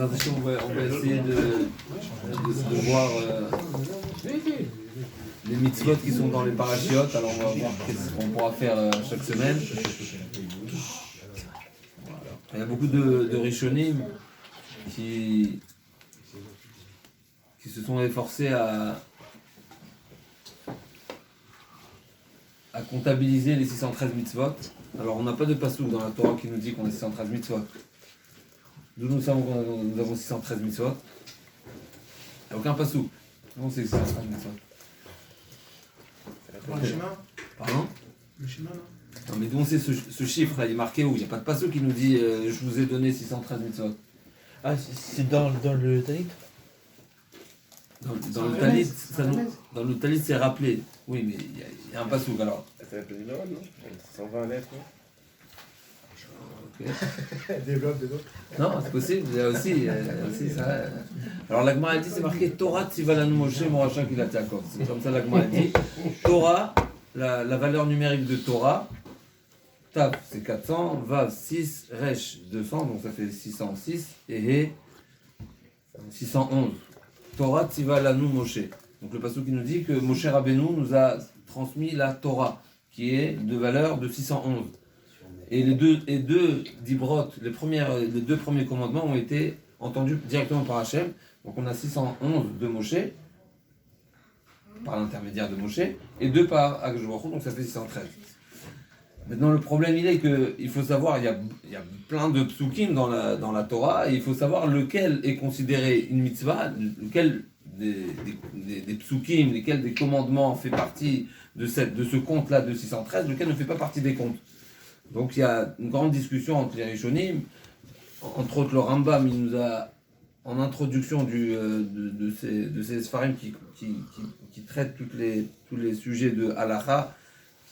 on va essayer de voir les mitzvot qui sont dans les parachiotes. Alors on va voir qu'est-ce qu'on pourra faire chaque semaine. Il y a beaucoup de Rishonim qui se sont efforcés à comptabiliser les 613 mitzvot. Alors on n'a pas de passouk dans la Torah qui nous dit qu'on a 613 mitzvot. D'où nous savons que nous avons 613 mitzvot? Il n'y a aucun passouk. Non, c'est 613 mitzvot. Le schéma? Pardon? Le schéma, non? Non, mais d'où on sait ce chiffre-là? Il est marqué où? Il n'y a pas de passouk qui nous dit je vous ai donné 613 mitzvot. Ah, c'est dans le Tanit? Dans le Talit, dans le Talit, c'est rappelé. Oui, mais il y a un passouk alors. C'est un peu du Nord, non? 120 lettres, non? Okay. Développe. Non, c'est possible, il y a aussi ça. Alors la Gemara dit, c'est marqué Torah Tzivalanu Moshe Moracha Kilat Yaakov. C'est comme ça la Gemara dit. Torah, la valeur numérique de Torah, Tav c'est 400, Vav 6, Resh 200, donc ça fait 606, et He 611. Torah Tzivalanu Moshe. Donc le passage qui nous dit que Moshe Rabbeinu nous a transmis la Torah, qui est de valeur de 611. Et les deux dibrot, les deux premiers commandements ont été entendus directement par Hachem. Donc on a 611 de Moshe, par l'intermédiaire de Moshe, et 2 par Akadosh Baruch Hu, donc ça fait 613. Maintenant le problème il est qu'il faut savoir, il y a plein de psukim dans la Torah, et il faut savoir lequel est considéré une mitzvah, lequel des psukim, lesquels des commandements fait partie de ce compte-là de 613, lequel ne fait pas partie des comptes. Donc il y a une grande discussion entre les Rishonim, entre autres le Rambam, il nous a, en introduction de ces Sfarim qui traitent tous les sujets de Halacha,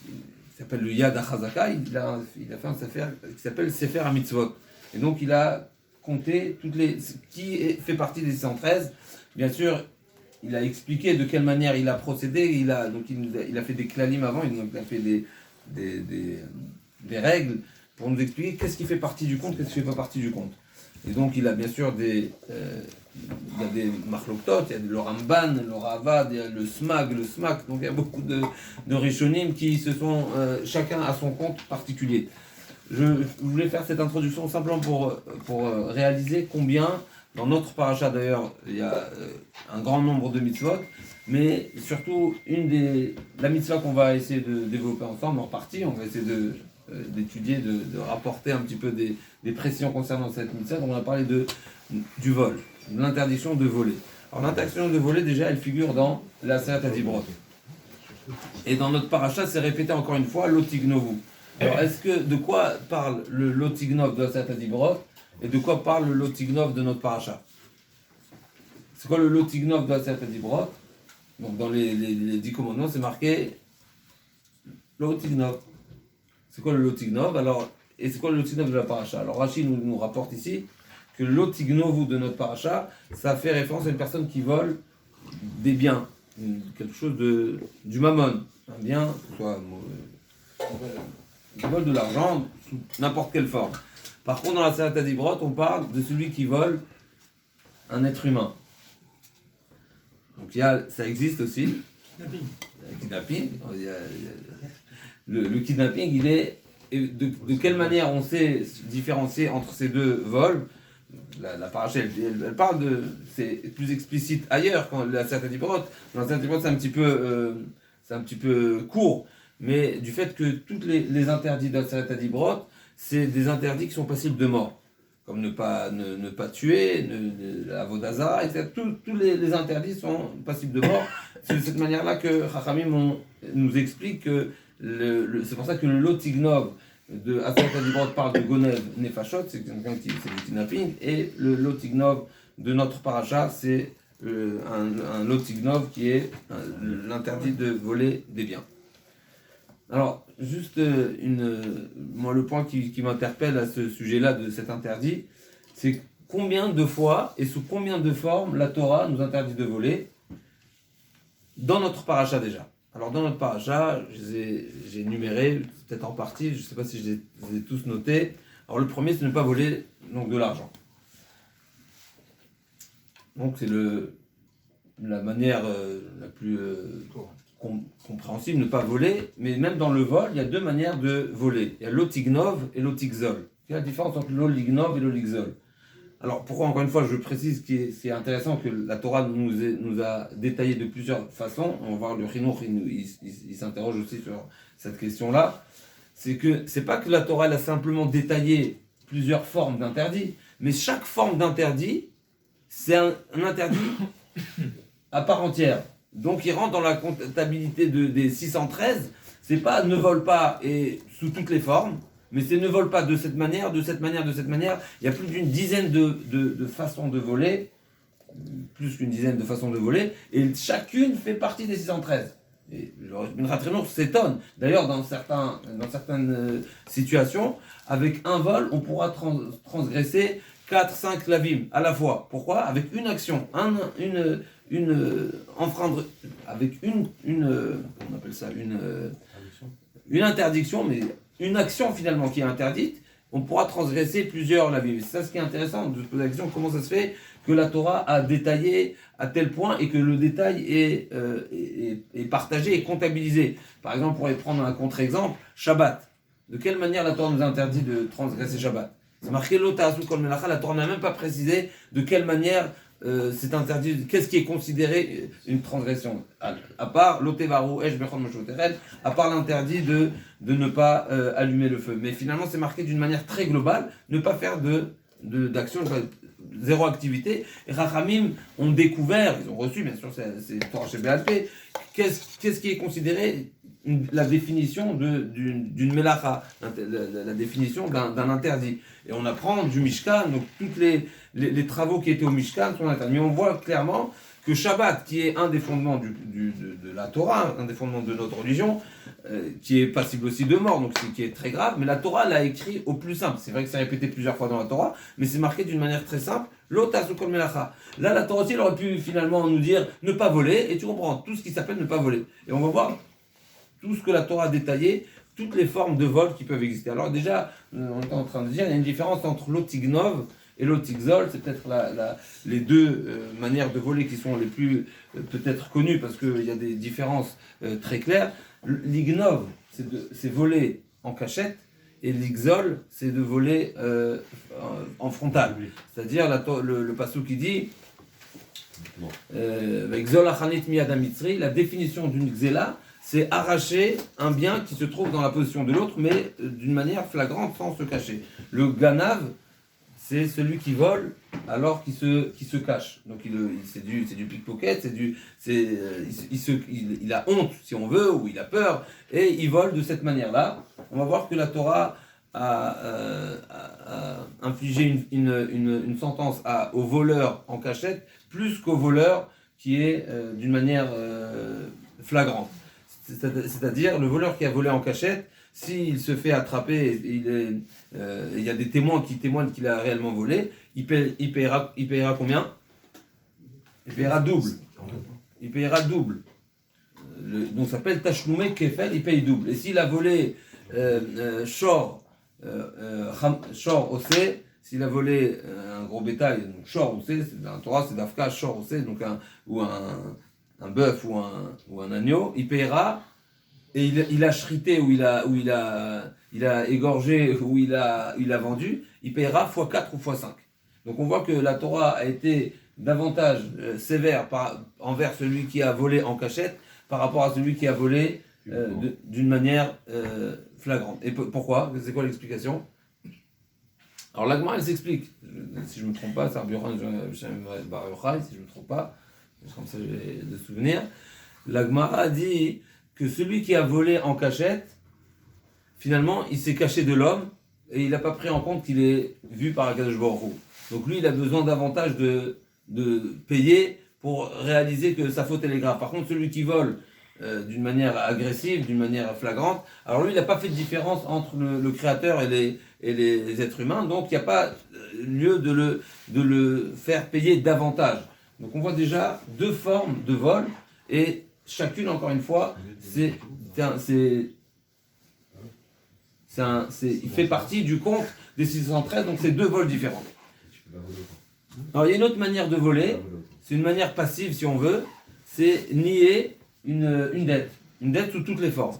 qui s'appelle le Yad HaChazaka, il a fait un sefer qui s'appelle Sefer HaMitzvot. Et donc il a compté qui fait partie des 613. Bien sûr, il a expliqué de quelle manière il a procédé, il a fait des klalim avant, il a fait des règles pour nous expliquer qu'est-ce qui fait partie du compte, qu'est-ce qui ne fait pas partie du compte. Et donc il a bien sûr il y a des marloktot, il y a le Ramban, le Ravad, il y a le Smag, donc il y a beaucoup de Rishonim qui se sont chacun à son compte particulier. Je voulais faire cette introduction simplement pour réaliser combien, dans notre paracha d'ailleurs, il y a un grand nombre de mitzvot, mais surtout la mitzvah qu'on va essayer de développer ensemble en partie, on va essayer d'étudier, de rapporter un petit peu des précisions concernant cette mitzvah. Donc on a parlé du vol, de l'interdiction de voler. Alors l'interdiction de voler, déjà, elle figure dans la Seyat Adibrot. Et dans notre paracha, c'est répété encore une fois, l'otignovu. Alors de quoi parle le lotignov de la Seyat Adibrot et de quoi parle le lotignov de notre paracha? C'est quoi le lotignov de la Seyat Adibrot? Donc dans les 10 commandements, c'est marqué lotignov. C'est quoi le lotignov? Alors, et c'est quoi le lotignov de la paracha? Alors Rashi nous rapporte ici que le lotignovu de notre paracha, ça fait référence à une personne qui vole des biens, quelque chose du mammon, un bien, soit qui vole de l'argent sous n'importe quelle forme. Par contre, dans la Seyat Adibrot, on parle de celui qui vole un être humain. Donc ça existe aussi. Kidnapping. Le kidnapping, il est de quelle manière on sait différencier entre ces deux vols? La paracha, elle parle c'est plus explicite ailleurs quand la Seyat Adibrot. Dans la Seyat Adibrot, c'est un petit peu court, mais du fait que tous les interdits de la Seyat Adibrot, c'est des interdits qui sont passibles de mort, comme ne pas tuer, la vodazara, etc. Tous les interdits sont passibles de mort. C'est de cette manière-là que Chachamim nous explique que c'est pour ça que le lotignov de Seyat Adibrot parle de gonev nefashot, c'est quelqu'un c'est le kidnapping, et le lotignov de notre paracha, c'est un lotignov qui est l'interdit de voler des biens. Alors, juste moi le point qui m'interpelle à ce sujet-là de cet interdit, c'est combien de fois et sous combien de formes la Torah nous interdit de voler dans notre paracha déjà. Alors dans notre paracha, j'ai énuméré, peut-être en partie, je ne sais pas si je les ai tous notés. Alors le premier, c'est ne pas voler donc de l'argent. Donc c'est la manière la plus compréhensible, ne pas voler. Mais même dans le vol, il y a deux manières de voler. Il y a l'otignov et l'otigzol. Quelle est la différence entre l'olignov et l'oligzol? Alors pourquoi, encore une fois, je précise c'est intéressant que la Torah nous a détaillé de plusieurs façons. On va voir le Chinour, il s'interroge aussi sur cette question-là. C'est que c'est pas que la Torah elle a simplement détaillé plusieurs formes d'interdits, mais chaque forme d'interdit, c'est un interdit à part entière. Donc il rentre dans la comptabilité des 613. C'est pas ne vole pas et sous toutes les formes, mais c'est ne vole pas de cette manière, de cette manière, de cette manière. Il y a plus d'une dizaine de façons de voler, plus qu'une dizaine de façons de voler, et chacune fait partie des 613. Et le Ratrinour s'étonne. D'ailleurs, dans certaines situations, avec un vol, on pourra transgresser 4-5 lavim à la fois. Pourquoi? Avec une action, enfreindre, avec on appelle ça une interdiction, mais une action finalement qui est interdite, on pourra transgresser plusieurs lavim. C'est ça ce qui est intéressant de se poser la question, comment ça se fait que la Torah a détaillé à tel point et que le détail est partagé et comptabilisé. Par exemple, on pourrait prendre un contre-exemple, Shabbat. De quelle manière la Torah nous interdit de transgresser Shabbat? C'est marqué l'Ota'asu kol melacha, la Torah n'a même pas précisé de quelle manière c'est interdit, qu'est-ce qui est considéré une transgression. À part l'Otevaru, Esh Bechon Moshotered, à part l'interdit de ne pas allumer le feu. Mais finalement, c'est marqué d'une manière très globale, ne pas faire d'action, zéro activité. Et Rachamim ont découvert, ils ont reçu, bien sûr, c'est Torah chez BHP, qu'est-ce qui est considéré la définition d'une melacha, la définition d'un interdit. Et on apprend du Mishkan, donc tous les travaux qui étaient au Mishkan sont interdits. Mais on voit clairement que Shabbat, qui est un des fondements de la Torah, un des fondements de notre religion, qui est passible aussi de mort, donc qui est très grave, mais la Torah l'a écrit au plus simple. C'est vrai que c'est répété plusieurs fois dans la Torah, mais c'est marqué d'une manière très simple. L'Otasu kol melacha. Là, la Torah aussi, elle aurait pu finalement nous dire ne pas voler, et tu comprends, tout ce qui s'appelle ne pas voler. Et on va voir tout ce que la Torah a détaillé, toutes les formes de vol qui peuvent exister. Alors déjà, on est en train de dire, il y a une différence entre l'otignov et l'otigzol, c'est peut-être les deux manières de voler qui sont les plus peut-être connues, parce qu'il y a des différences très claires. L'ignov, c'est voler en cachette, et l'ixol, c'est de voler en frontal. C'est-à-dire le passou qui dit, la définition d'une xéla, c'est arracher un bien qui se trouve dans la position de l'autre, mais d'une manière flagrante, sans se cacher. Le ganav, c'est celui qui vole alors qu'il se cache. Donc c'est du pickpocket, il a honte, si on veut, ou il a peur, et il vole de cette manière-là. On va voir que la Torah a infligé une sentence au voleur en cachette, plus qu'au voleur qui est d'une manière flagrante. C'est-à-dire, le voleur qui a volé en cachette, s'il se fait attraper, il y a des témoins qui témoignent qu'il a réellement volé, il paiera combien? Il paiera double. Il paiera double. Donc ça s'appelle Tashloumé Kefel, il paye double. Et s'il a volé Shor Osé, s'il a volé un gros bétail, donc Shor Osé, dans la Torah c'est Dafka, Shor Osé, donc un bœuf ou un agneau, il paiera, et il a shrité, ou il a égorgé, ou il a vendu, il paiera x4 ou x5. Donc on voit que la Torah a été davantage sévère envers celui qui a volé en cachette par rapport à celui qui a volé d'une manière flagrante. Et pourquoi? C'est quoi l'explication? Alors l'Agma, elle s'explique. Si je ne me trompe pas, c'est Arburan Bar Yochai, si je ne me trompe pas, comme ça j'ai de souvenirs. L'Agmara a dit que celui qui a volé en cachette, finalement, il s'est caché de l'homme et il n'a pas pris en compte qu'il est vu par Akadosh Baruch Hu. Donc lui, il a besoin davantage de payer pour réaliser que sa faute elle est grave. Par contre, celui qui vole d'une manière agressive, d'une manière flagrante, alors lui, il n'a pas fait de différence entre le Créateur et les êtres humains, donc il n'y a pas lieu de le faire payer davantage. Donc on voit déjà deux formes de vol, et chacune, encore une fois, il fait partie du compte des 613, donc c'est deux vols différents. Alors il y a une autre manière de voler, c'est une manière passive si on veut, c'est nier une dette. Une dette sous toutes les formes.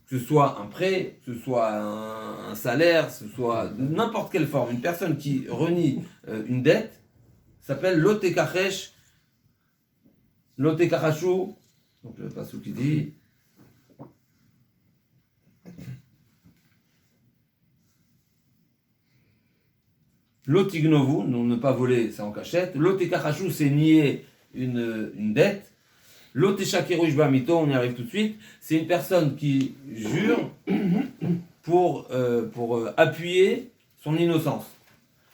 Que ce soit un prêt, que ce soit un salaire, que ce soit n'importe quelle forme. Une personne qui renie une dette s'appelle l'otekachesh, l'otekachashu, donc le passou qui dit l'otignovu, non ne pas voler, c'est en cachette. L'otekachashu, c'est nier une dette. L'oteshakeru ishbamito, on y arrive tout de suite. C'est une personne qui jure pour appuyer son innocence.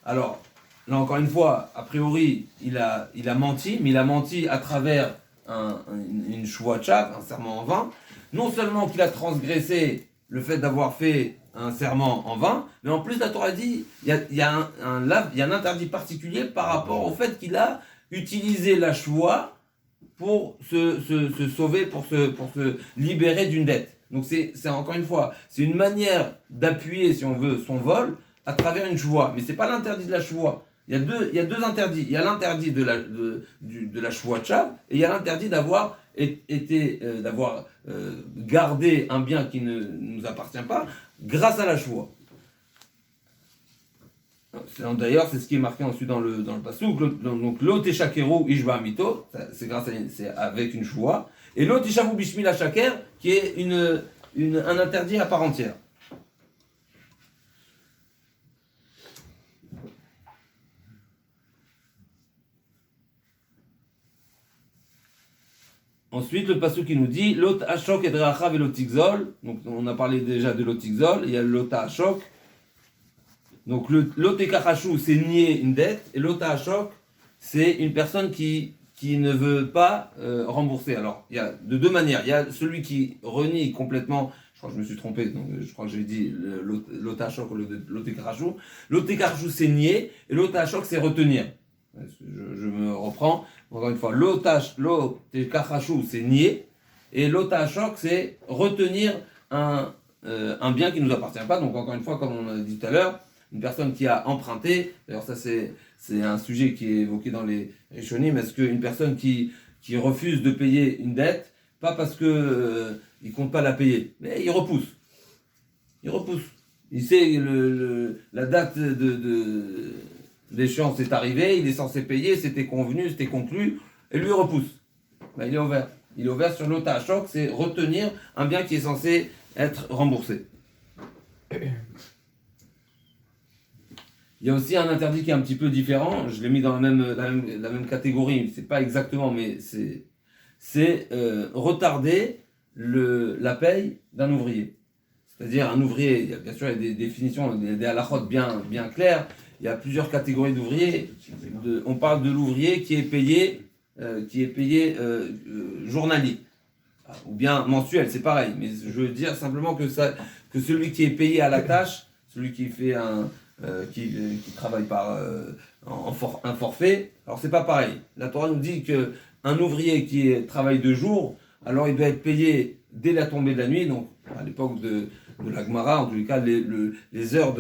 Alors, là encore une fois, a priori, il a menti, mais il a menti à travers une shvuah, un serment en vain. Non seulement qu'il a transgressé le fait d'avoir fait un serment en vain, mais en plus la Torah dit il y a un interdit particulier par rapport au fait qu'il a utilisé la shvuah pour se sauver, pour se libérer d'une dette. Donc c'est encore une fois, c'est une manière d'appuyer, si on veut, son vol à travers une shvuah. Mais c'est pas l'interdit de la shvuah. Il y a deux interdits. Il y a l'interdit de la shvuah tchav et il y a l'interdit d'avoir gardé un bien qui ne nous appartient pas grâce à la shvuah. D'ailleurs, c'est ce qui est marqué ensuite dans le passouk. Donc l'oteshakeru ishba mito, c'est avec une shvuah, et l'oteshavu bishmi la shaker, qui est un interdit à part entière. Ensuite, le passouk qui nous dit lot hashok edrachav et lotigzol. Donc, on a parlé déjà de lotigzol. Il y a l'ota hashok. Donc, l'otekachashu, c'est nier une dette. Et l'ota hashok, c'est une personne qui ne veut pas rembourser. Alors, il y a de deux manières. Il y a celui qui renie complètement. Je crois que je me suis trompé. Donc, je crois que j'ai dit l'ota hashok ou l'otekachashu. L'otekachashu, c'est nier. Et l'ota hashok, c'est retenir. Je me reprends. Encore une fois, l'otekachashu, c'est nier, et l'otashok, c'est retenir un bien qui ne nous appartient pas. Donc encore une fois, comme on a dit tout à l'heure, une personne qui a emprunté, d'ailleurs ça c'est un sujet qui est évoqué dans les Rishonim, est-ce qu'une personne qui refuse de payer une dette, pas parce que il compte pas la payer, mais il repousse. Il sait la date l'échéance est arrivée, il est censé payer, c'était convenu, c'était conclu, et lui repousse. Ben, il est ouvert. Il est ouvert sur l'ota hashok, c'est retenir un bien qui est censé être remboursé. Il y a aussi un interdit qui est un petit peu différent, je l'ai mis dans la même catégorie, c'est pas exactement, mais c'est retarder la paye d'un ouvrier. C'est-à-dire un ouvrier, bien sûr il y a des définitions, des halakhot bien claires. Il y a plusieurs catégories d'ouvriers. On parle de l'ouvrier qui est payé journalier ou bien mensuel, c'est pareil. Mais je veux dire simplement que celui qui est payé à la tâche, celui qui fait qui travaille par un forfait, alors c'est pas pareil. La Torah nous dit que un ouvrier qui travaille 2 jours, alors il doit être payé dès la tombée de la nuit. Donc à l'époque de la Gemara, en tous les cas, les heures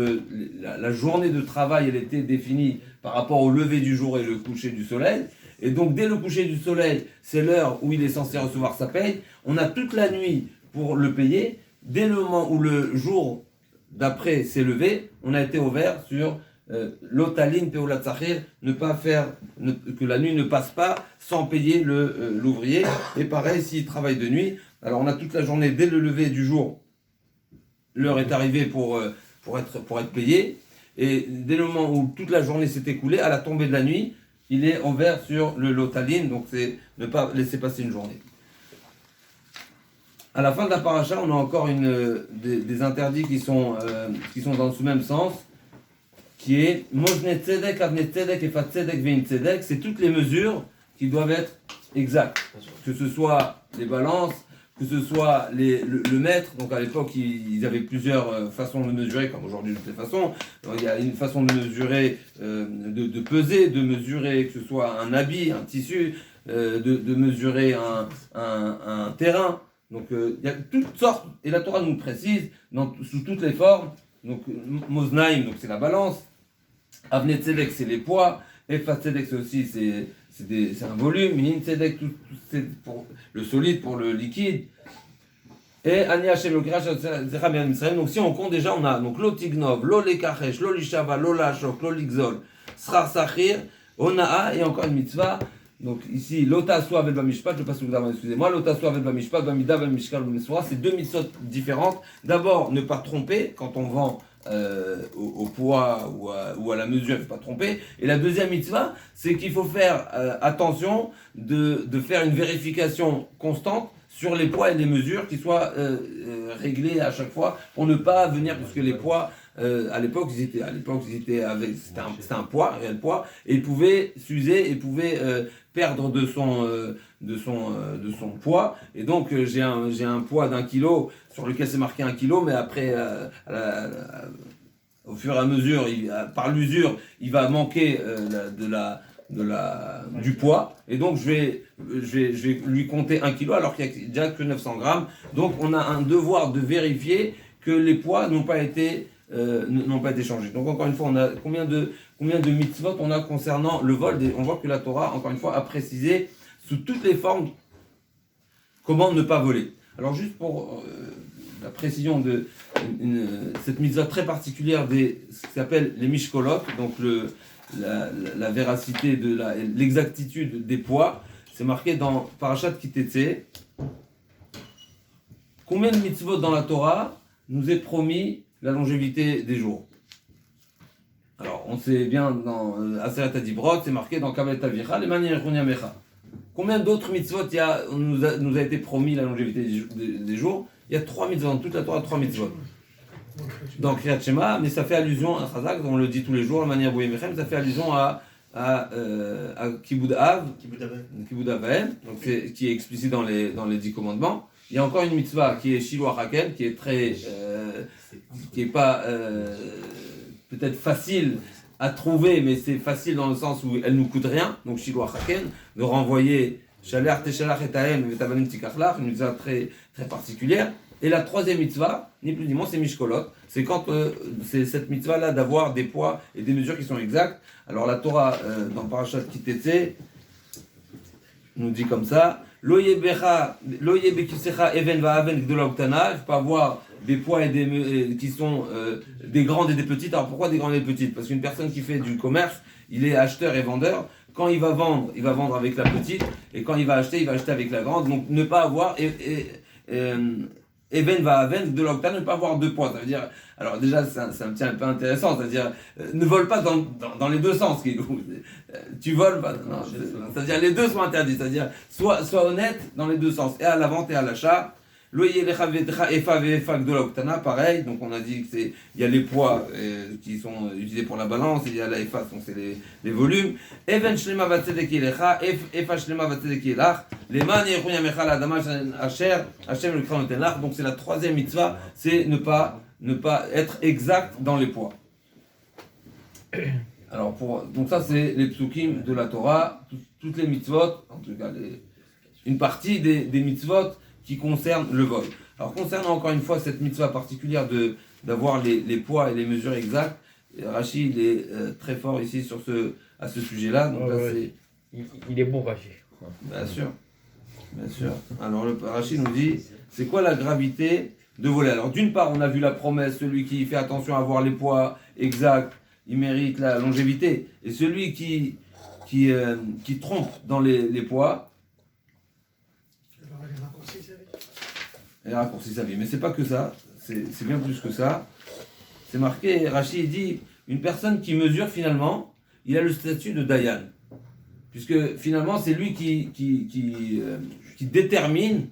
la journée de travail, elle était définie par rapport au lever du jour et le coucher du soleil. Et donc, dès le coucher du soleil, c'est l'heure où il est censé recevoir sa paye. On a toute la nuit pour le payer. Dès le moment où le jour d'après s'est levé, on a été ouvert sur l'otalin peolat tzachir, que la nuit ne passe pas sans payer l'ouvrier. Et pareil, s'il travaille de nuit, alors on a toute la journée dès le lever du jour. L'heure est arrivée pour être payé, et dès le moment où toute la journée s'est écoulée, à la tombée de la nuit, il est ouvert sur le lotaline, donc c'est ne pas laisser passer une journée. À la fin de la paracha, on a encore des interdits qui sont dans ce même sens, qui est Mozne Tzedek, Avne Tzedek, Efat Tzedek, Vein Tzedek, c'est toutes les mesures qui doivent être exactes, que ce soit les balances, que ce soit le mètre. Donc à l'époque ils avaient plusieurs façons de mesurer, comme aujourd'hui de toutes les façons. Donc, il y a une façon de mesurer, de peser, de mesurer que ce soit un habit, un tissu, de mesurer un terrain. Donc il y a toutes sortes, et la Torah nous précise sous toutes les formes. Donc Moznaim, donc c'est la balance, Avne Tzedek, c'est les poids, Efa Tzedek, c'est aussi c'est un volume. Min Tzedek, c'est pour le solide, pour le liquide. Et Ani Hashem Lokirash Zecha Bien Israël. Donc si on compte déjà, on a donc l'Otignov, l'Olekachesh, l'Olishava, l'Olashok, l'Olixol, Srar Sachir, Onaa et encore une mitzvah. Donc ici, l'Otasua avec Bamishpat, je passe sous l'examen, excusez-moi, l'Otasua avec Bamishpat, Bamida, Bamishkal, Bamishkal, c'est deux mitzvot différentes. D'abord, ne pas tromper quand on vend au poids ou à la mesure, il ne faut pas tromper. Et la deuxième mitzvah, c'est qu'il faut faire attention de faire une vérification constante sur les poids et les mesures qui soient réglés à chaque fois pour ne pas venir, puisque les poids, à l'époque, c'était un poids, un réel poids, et ils pouvaient s'user et pouvaient perdre de son poids. Et donc, j'ai un poids d'1 kilo sur lequel c'est marqué 1 kilo, mais après, au fur et à mesure, par l'usure, il va manquer du poids, et donc je vais lui compter 1 kilo alors qu'il n'y a déjà que 900 grammes. Donc on a un devoir de vérifier que les poids n'ont pas été changés. Donc encore une fois, on a combien de mitzvot on a concernant le vol. On voit que la Torah, encore une fois, a précisé sous toutes les formes comment ne pas voler. Alors juste pour la précision de cette mitzvah très particulière ce qui s'appelle les mishkolot, donc la véracité l'exactitude des poids, c'est marqué dans Parashat Kitetse. Combien de mitzvot dans la Torah nous est promis la longévité des jours? Alors, on sait bien dans Aseret Adibrot, c'est marqué dans Kavet Avicha, les manières Mecha. Combien d'autres mitzvot nous a été promis la longévité des jours? Il y a 3 mitzvot dans toute la Torah, 3 mitzvot. Dans Kriyat Shema, mais ça fait allusion à Chazak, on le dit tous les jours, la manière Bouyemechem, ça fait allusion à Kibud Av, Kibud Avahem, donc qui est explicite dans les 10 commandements. Il y a encore une mitzvah qui est Shiloh Haken, qui est qui est pas peut-être facile à trouver, mais c'est facile dans le sens où elle nous coûte rien. Donc Shiloh Haken, de renvoyer Shalach Teshalach et Tahem et Tabanim Tikachlach, une mitzvah très très particulière. Et la troisième mitzvah, ni plus ni moins, c'est Mishkolot. C'est quand c'est cette mitzvah-là d'avoir des poids et des mesures qui sont exactes. Alors la Torah, dans Parashat Kitetse, nous dit comme ça: Loye bekisecha even va'aven gdola uktana. Il ne faut pas avoir des poids et qui sont des grandes et des petites. Alors pourquoi des grandes et des petites? Parce qu'une personne qui fait du commerce, il est acheteur et vendeur. Quand il va vendre avec la petite, et quand il va acheter avec la grande. Donc ne pas avoir Even va avec de l'octane, ne pas avoir 2 poids. Ça veut dire, alors déjà, ça me tient un peu intéressant, c'est-à-dire, ne vole pas dans les deux sens. Tu voles, non, c'est-à-dire les deux sont interdits, c'est-à-dire, sois honnête dans les deux sens, et à la vente et à l'achat. Loyer efa de l'octana, pareil, donc on a dit qu'il y a les poids qui sont utilisés pour la balance, et il y a la efa, donc c'est les volumes. Even shlema vatzedek yelecha, efa shlema vatzedek yelach, leman yechunya mechal adama asher, Hashem le kran notenach. Donc c'est la troisième mitzvah, c'est ne pas être exact dans les poids. Alors donc ça c'est les psukim de la Torah, toutes les mitzvot, en tout cas une partie des mitzvot qui concerne le vol. Alors concernant encore une fois cette mitzvah particulière d'avoir les poids et les mesures exactes, Rashi il est très fort ici à ce sujet-là. Donc là, il est bon Rashi. Bien sûr. Alors Rashi nous dit, c'est quoi la gravité de voler? Alors d'une part on a vu la promesse, celui qui fait attention à avoir les poids exacts, il mérite la longévité. Et celui qui trompe dans les poids, elle raccourcit sa vie. Mais c'est pas que ça, c'est bien plus que ça. C'est marqué, Rashi dit, une personne qui mesure finalement, il a le statut de Dayan. Puisque finalement c'est lui qui détermine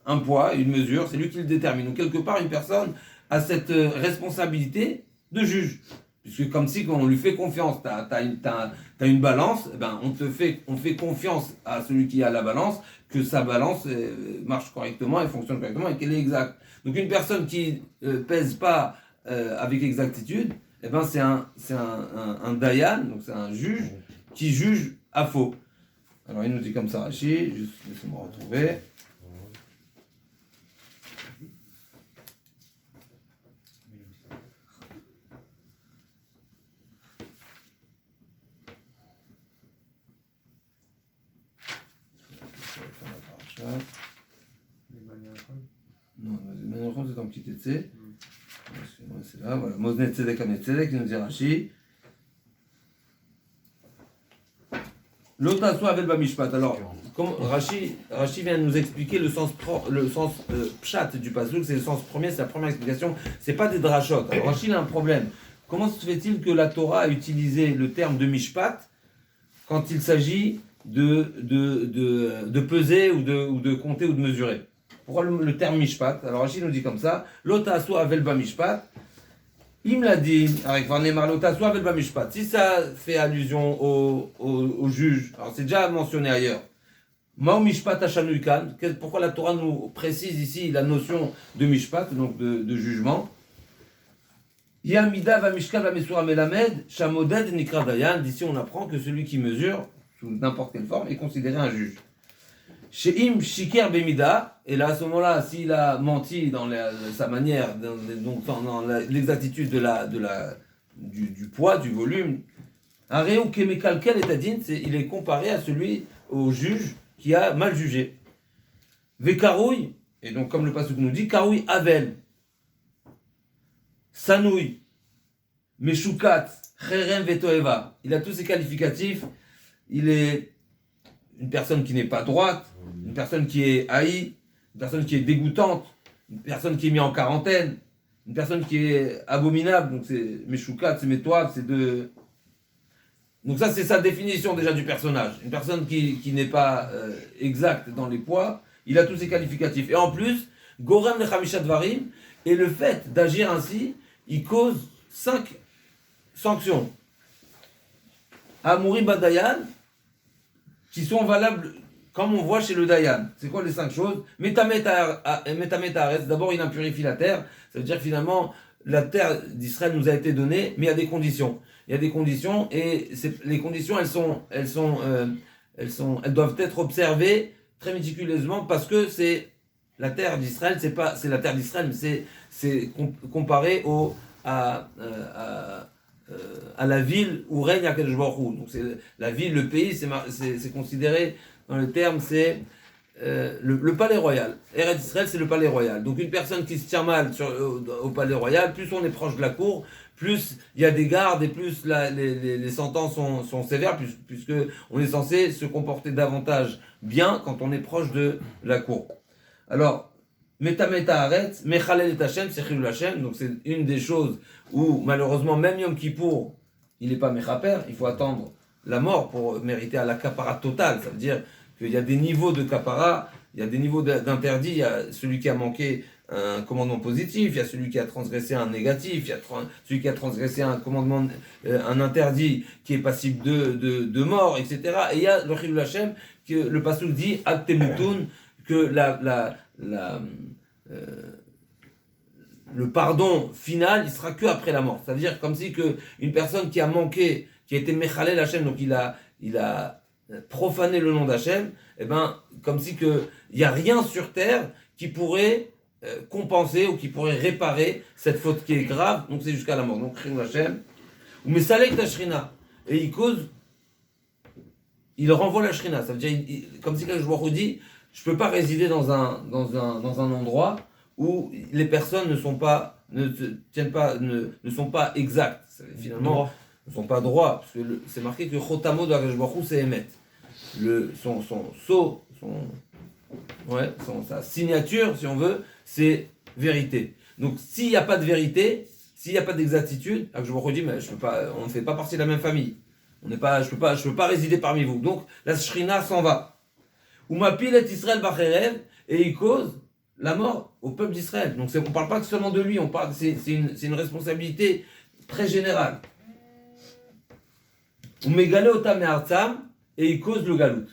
un poids, une mesure, c'est lui qui le détermine. Donc quelque part une personne a cette responsabilité de juge. Puisque comme si quand on lui fait confiance, t'as une balance, eh ben on fait confiance à celui qui a la balance, que sa balance marche correctement et fonctionne correctement et qu'elle est exacte. Donc une personne qui pèse pas avec exactitude, eh ben c'est un dayan, donc c'est un juge qui juge à faux. Alors il nous dit comme ça, Rashi, juste laissez-moi retrouver. contre, c'est en petit Tetsé. C'est là, voilà. Mosne Tzedek Amet Tzedek, il nous dit Rashi. L'Ota soit avec Bamishpat. Alors, comme Rashi vient de nous expliquer le sens pshat du pasouk, c'est le sens premier, c'est la première explication. C'est pas des drachot. Alors Rashi a un problème. Comment se fait-il que la Torah a utilisé le terme de mishpat quand il s'agit de peser ou de compter ou de mesurer? Pourquoi le terme mishpat? Alors Rashi nous dit comme ça, l'Ota soit avec Bamishpat. Il me l'a dit, avec Van Nemar l'Ota soit avec Bamishpat. Si ça fait allusion au juge, alors c'est déjà mentionné ailleurs. Mao Mishpat Hashanuikan, pourquoi la Torah nous précise ici la notion de Mishpat, donc de jugement? Yamida va Mishkat va Mesura Melamed, Shamoded Nikra Dayan. D'ici on apprend que celui qui mesure, sous n'importe quelle forme, est considéré un juge. Sheim Shiker Bemida, et là à ce moment-là, s'il a menti dans sa manière, dans l'exactitude du poids, du volume, Areu Kemekalkel et Tadin, il est comparé à au juge qui a mal jugé. Vekaroui, et donc comme le pasuk nous dit, Karoui Avel, Sanoui, Meshukat, Cherem Vetoeva. Il a tous ces qualificatifs. Il est une personne qui n'est pas droite, une personne qui est haïe, une personne qui est dégoûtante, une personne qui est mise en quarantaine, une personne qui est abominable. Donc c'est Meshukat, c'est Metoav, c'est de. Donc ça c'est sa définition déjà du personnage. Une personne qui n'est pas exacte dans les poids, il a tous ces qualificatifs. Et en plus, Gorem Lechamishat Varim, et le fait d'agir ainsi, il cause 5 sanctions. Amouri Badayan, qui sont valables comme on voit chez le Dayan. C'est quoi les 5 choses? Metamet Haaretz, d'abord il impurifie la terre, ça veut dire que finalement la terre d'Israël nous a été donnée, mais il y a des conditions. Il y a des conditions et les conditions elles doivent être observées très méticuleusement parce que c'est la terre d'Israël, c'est la terre d'Israël, mais c'est comparé à la ville où règne Akadosh Baruch Hu. Donc c'est la ville, le pays, c'est considéré dans le terme, c'est le palais royal. Eretz Israël, c'est le palais royal. Donc une personne qui se tient mal au palais royal, plus on est proche de la cour, plus il y a des gardes et plus les sentences sont sévères, puisque on est censé se comporter davantage bien quand on est proche de la cour. Alors, Metameta Haaretz, Mechalel et Hashem, c'est Chilul Hashem. Donc c'est une des choses où malheureusement même Yom Kippour, il n'est pas Mechaper, il faut attendre la mort pour mériter à la kapara totale. Ça veut dire qu'il y a des niveaux de kapara, il y a des niveaux d'interdit. Il y a celui qui a manqué un commandement positif, il y a celui qui a transgressé un négatif, il y a celui qui a transgressé un commandement, un interdit qui est passible de mort, etc. Et il y a le Chilul Hashem, que le pasuk dit Aktemutun, que le pardon final, il sera que après la mort. C'est-à-dire comme si une personne qui a manqué, qui a été Mechalel Hashem, donc il a profané le nom d'Hachem, comme si il n'y a rien sur terre qui pourrait compenser ou qui pourrait réparer cette faute qui est grave, donc c'est jusqu'à la mort. Donc Chilul Hashem, ou Mesalek Tashrina, et il renvoie la Shrina. Ça veut dire, comme si je vous dit, je ne peux pas résider dans un endroit où les personnes ne sont pas exactes. Finalement, ne sont pas droits. Parce que c'est marqué que Chotamo de Akadosh Baruch Hu, c'est Emet. Son sceau, sa signature, si on veut, c'est vérité. Donc s'il n'y a pas de vérité, s'il n'y a pas d'exactitude, Akadosh Baruch Hu dit, mais on ne fait pas partie de la même famille. Je peux pas résider parmi vous. Donc la Shrina s'en va. Ou mapil et Israël bacherev, et il cause la mort au peuple d'Israël. Donc on ne parle pas seulement de lui, c'est une responsabilité très générale. Ou megale otam et artsam, et il cause le galout.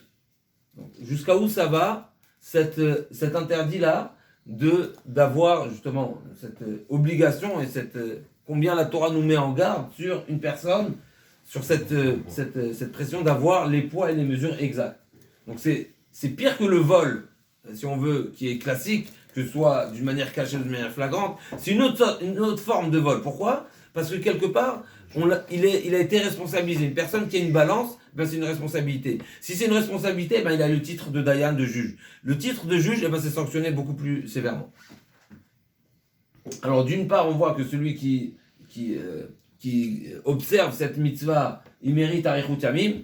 Jusqu'à où ça va, cet interdit-là, d'avoir justement cette obligation et combien la Torah nous met en garde sur une personne, sur cette pression d'avoir les poids et les mesures exactes. Donc c'est pire que le vol, si on veut, qui est classique, que ce soit d'une manière cachée ou d'une manière flagrante. C'est une autre forme de vol. Pourquoi? Parce que quelque part, il a été responsabilisé. Une personne qui a une balance, c'est une responsabilité. Si c'est une responsabilité, il a le titre de Dayan, de juge. Le titre de juge, c'est sanctionné beaucoup plus sévèrement. Alors d'une part, on voit que celui qui observe cette mitzvah, il mérite Arichut Yamim,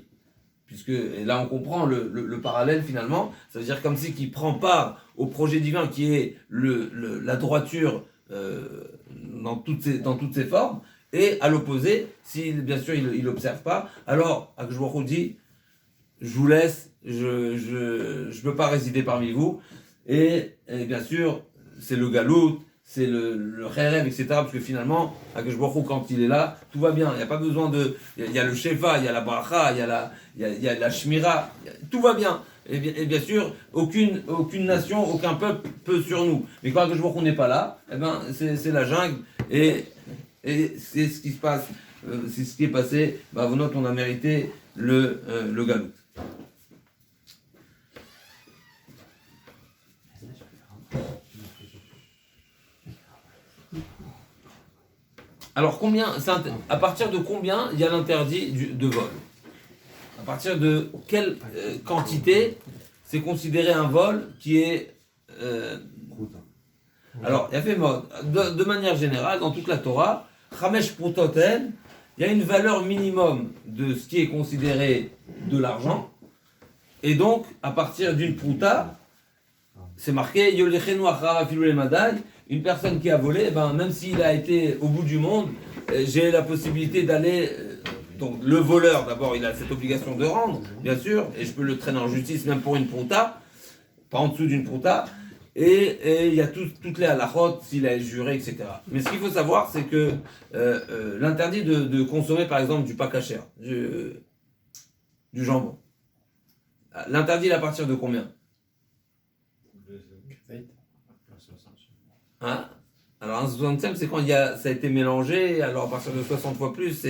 puisque et là on comprend le parallèle finalement, ça veut dire comme si qu'il prend part au projet divin qui est la droiture dans toutes ses formes, et à l'opposé, si bien sûr il n'observe pas, alors Akadosh Baruch Hu dit, je vous laisse, je peux pas résider parmi vous, et bien sûr c'est le galout, c'est le rêve, etc. Parce que finalement, Akadosh Baruch Hu, quand il est là, tout va bien. Il n'y a pas besoin de. Il y a le Shefa, il y a la Bracha, il y a la Shmira, tout va bien. Et bien sûr, aucune nation, aucun peuple peut sur nous. Mais quand Akadosh Baruch Hu n'est pas là, eh ben, c'est la jungle. Et c'est ce qui se passe, c'est ce qui est passé. Bah, vous notez, on a mérité le galout. Alors à partir de combien il y a l'interdit de vol? À partir de quelle quantité c'est considéré un vol qui est... Alors, il y a fait mode. De manière générale, dans toute la Torah, Chamesh Prutoten, il y a une valeur minimum de ce qui est considéré de l'argent. Et donc, à partir d'une pruta, c'est marqué Yolechenu acharav afilu lemadai. Une personne qui a volé, ben, même s'il a été au bout du monde, j'ai la possibilité d'aller. Donc le voleur, d'abord, il a cette obligation de rendre, bien sûr, et je peux le traîner en justice même pour une prouta, pas en dessous d'une prouta, et il y a toutes les halachot, s'il a juré, etc. Mais ce qu'il faut savoir, c'est que l'interdit de consommer, par exemple, du pas kasher, du jambon, l'interdit il est à partir de combien? Hein? Alors un 60e, c'est quand ça a été mélangé, alors à partir de 60 fois plus,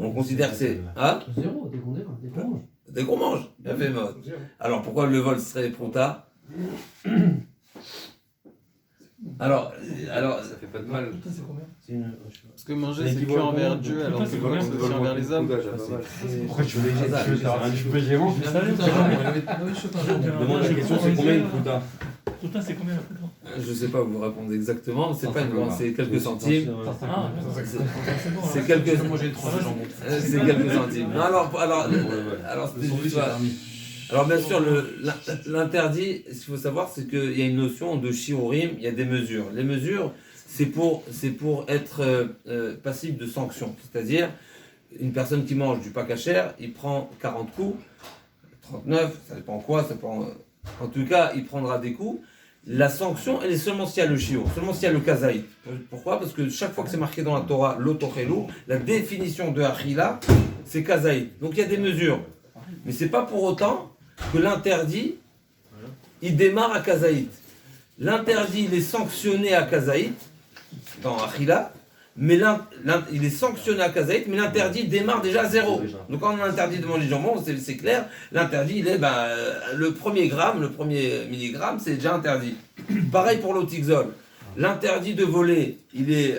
on considère que c'est... Hein? Zéro, dès qu'on mange. Bien fait, mode. Alors pourquoi le vol serait pronta? Alors, Ça fait pas de mal. C'est combien? Parce que manger, c'est que envers Dieu, alors que c'est aussi envers les hommes. Pourquoi tu veux les Demande la question, c'est combien une prouta? Putain, c'est combien la photo? je sais pas vous répondre exactement, c'est pas une grande, c'est quelques centimes. Ah, C'est quelques... Moi j'ai 3 jambons. C'est quelques centimes. Non, alors c'était juste ça. Alors bien sûr, l'interdit, ce qu'il faut savoir, c'est qu'il y a une notion de shiurim, il y a des mesures. Les mesures, c'est pour être passible de sanctions. C'est-à-dire, une personne qui mange du pas kasher, il prend 40 coups, 39, ça dépend quoi, ça prend... En tout cas, il prendra des coups. La sanction, elle est seulement s'il y a le shiur, seulement s'il y a le kazaït. Pourquoi? Parce que chaque fois que c'est marqué dans la Torah, l'otochelu, la définition de achila, c'est kazaït. Donc il y a des mesures. Mais c'est pas pour autant que l'interdit, il démarre à kazaït. L'interdit, il est sanctionné à kazaït, dans achila, mais il est sanctionné à kazaït, mais l'interdit démarre déjà à zéro. Donc quand on a interdit de manger du jambon, c'est clair, l'interdit, il est le premier gramme, le premier milligramme, c'est déjà interdit. Pareil pour l'otixol. L'interdit de voler, il est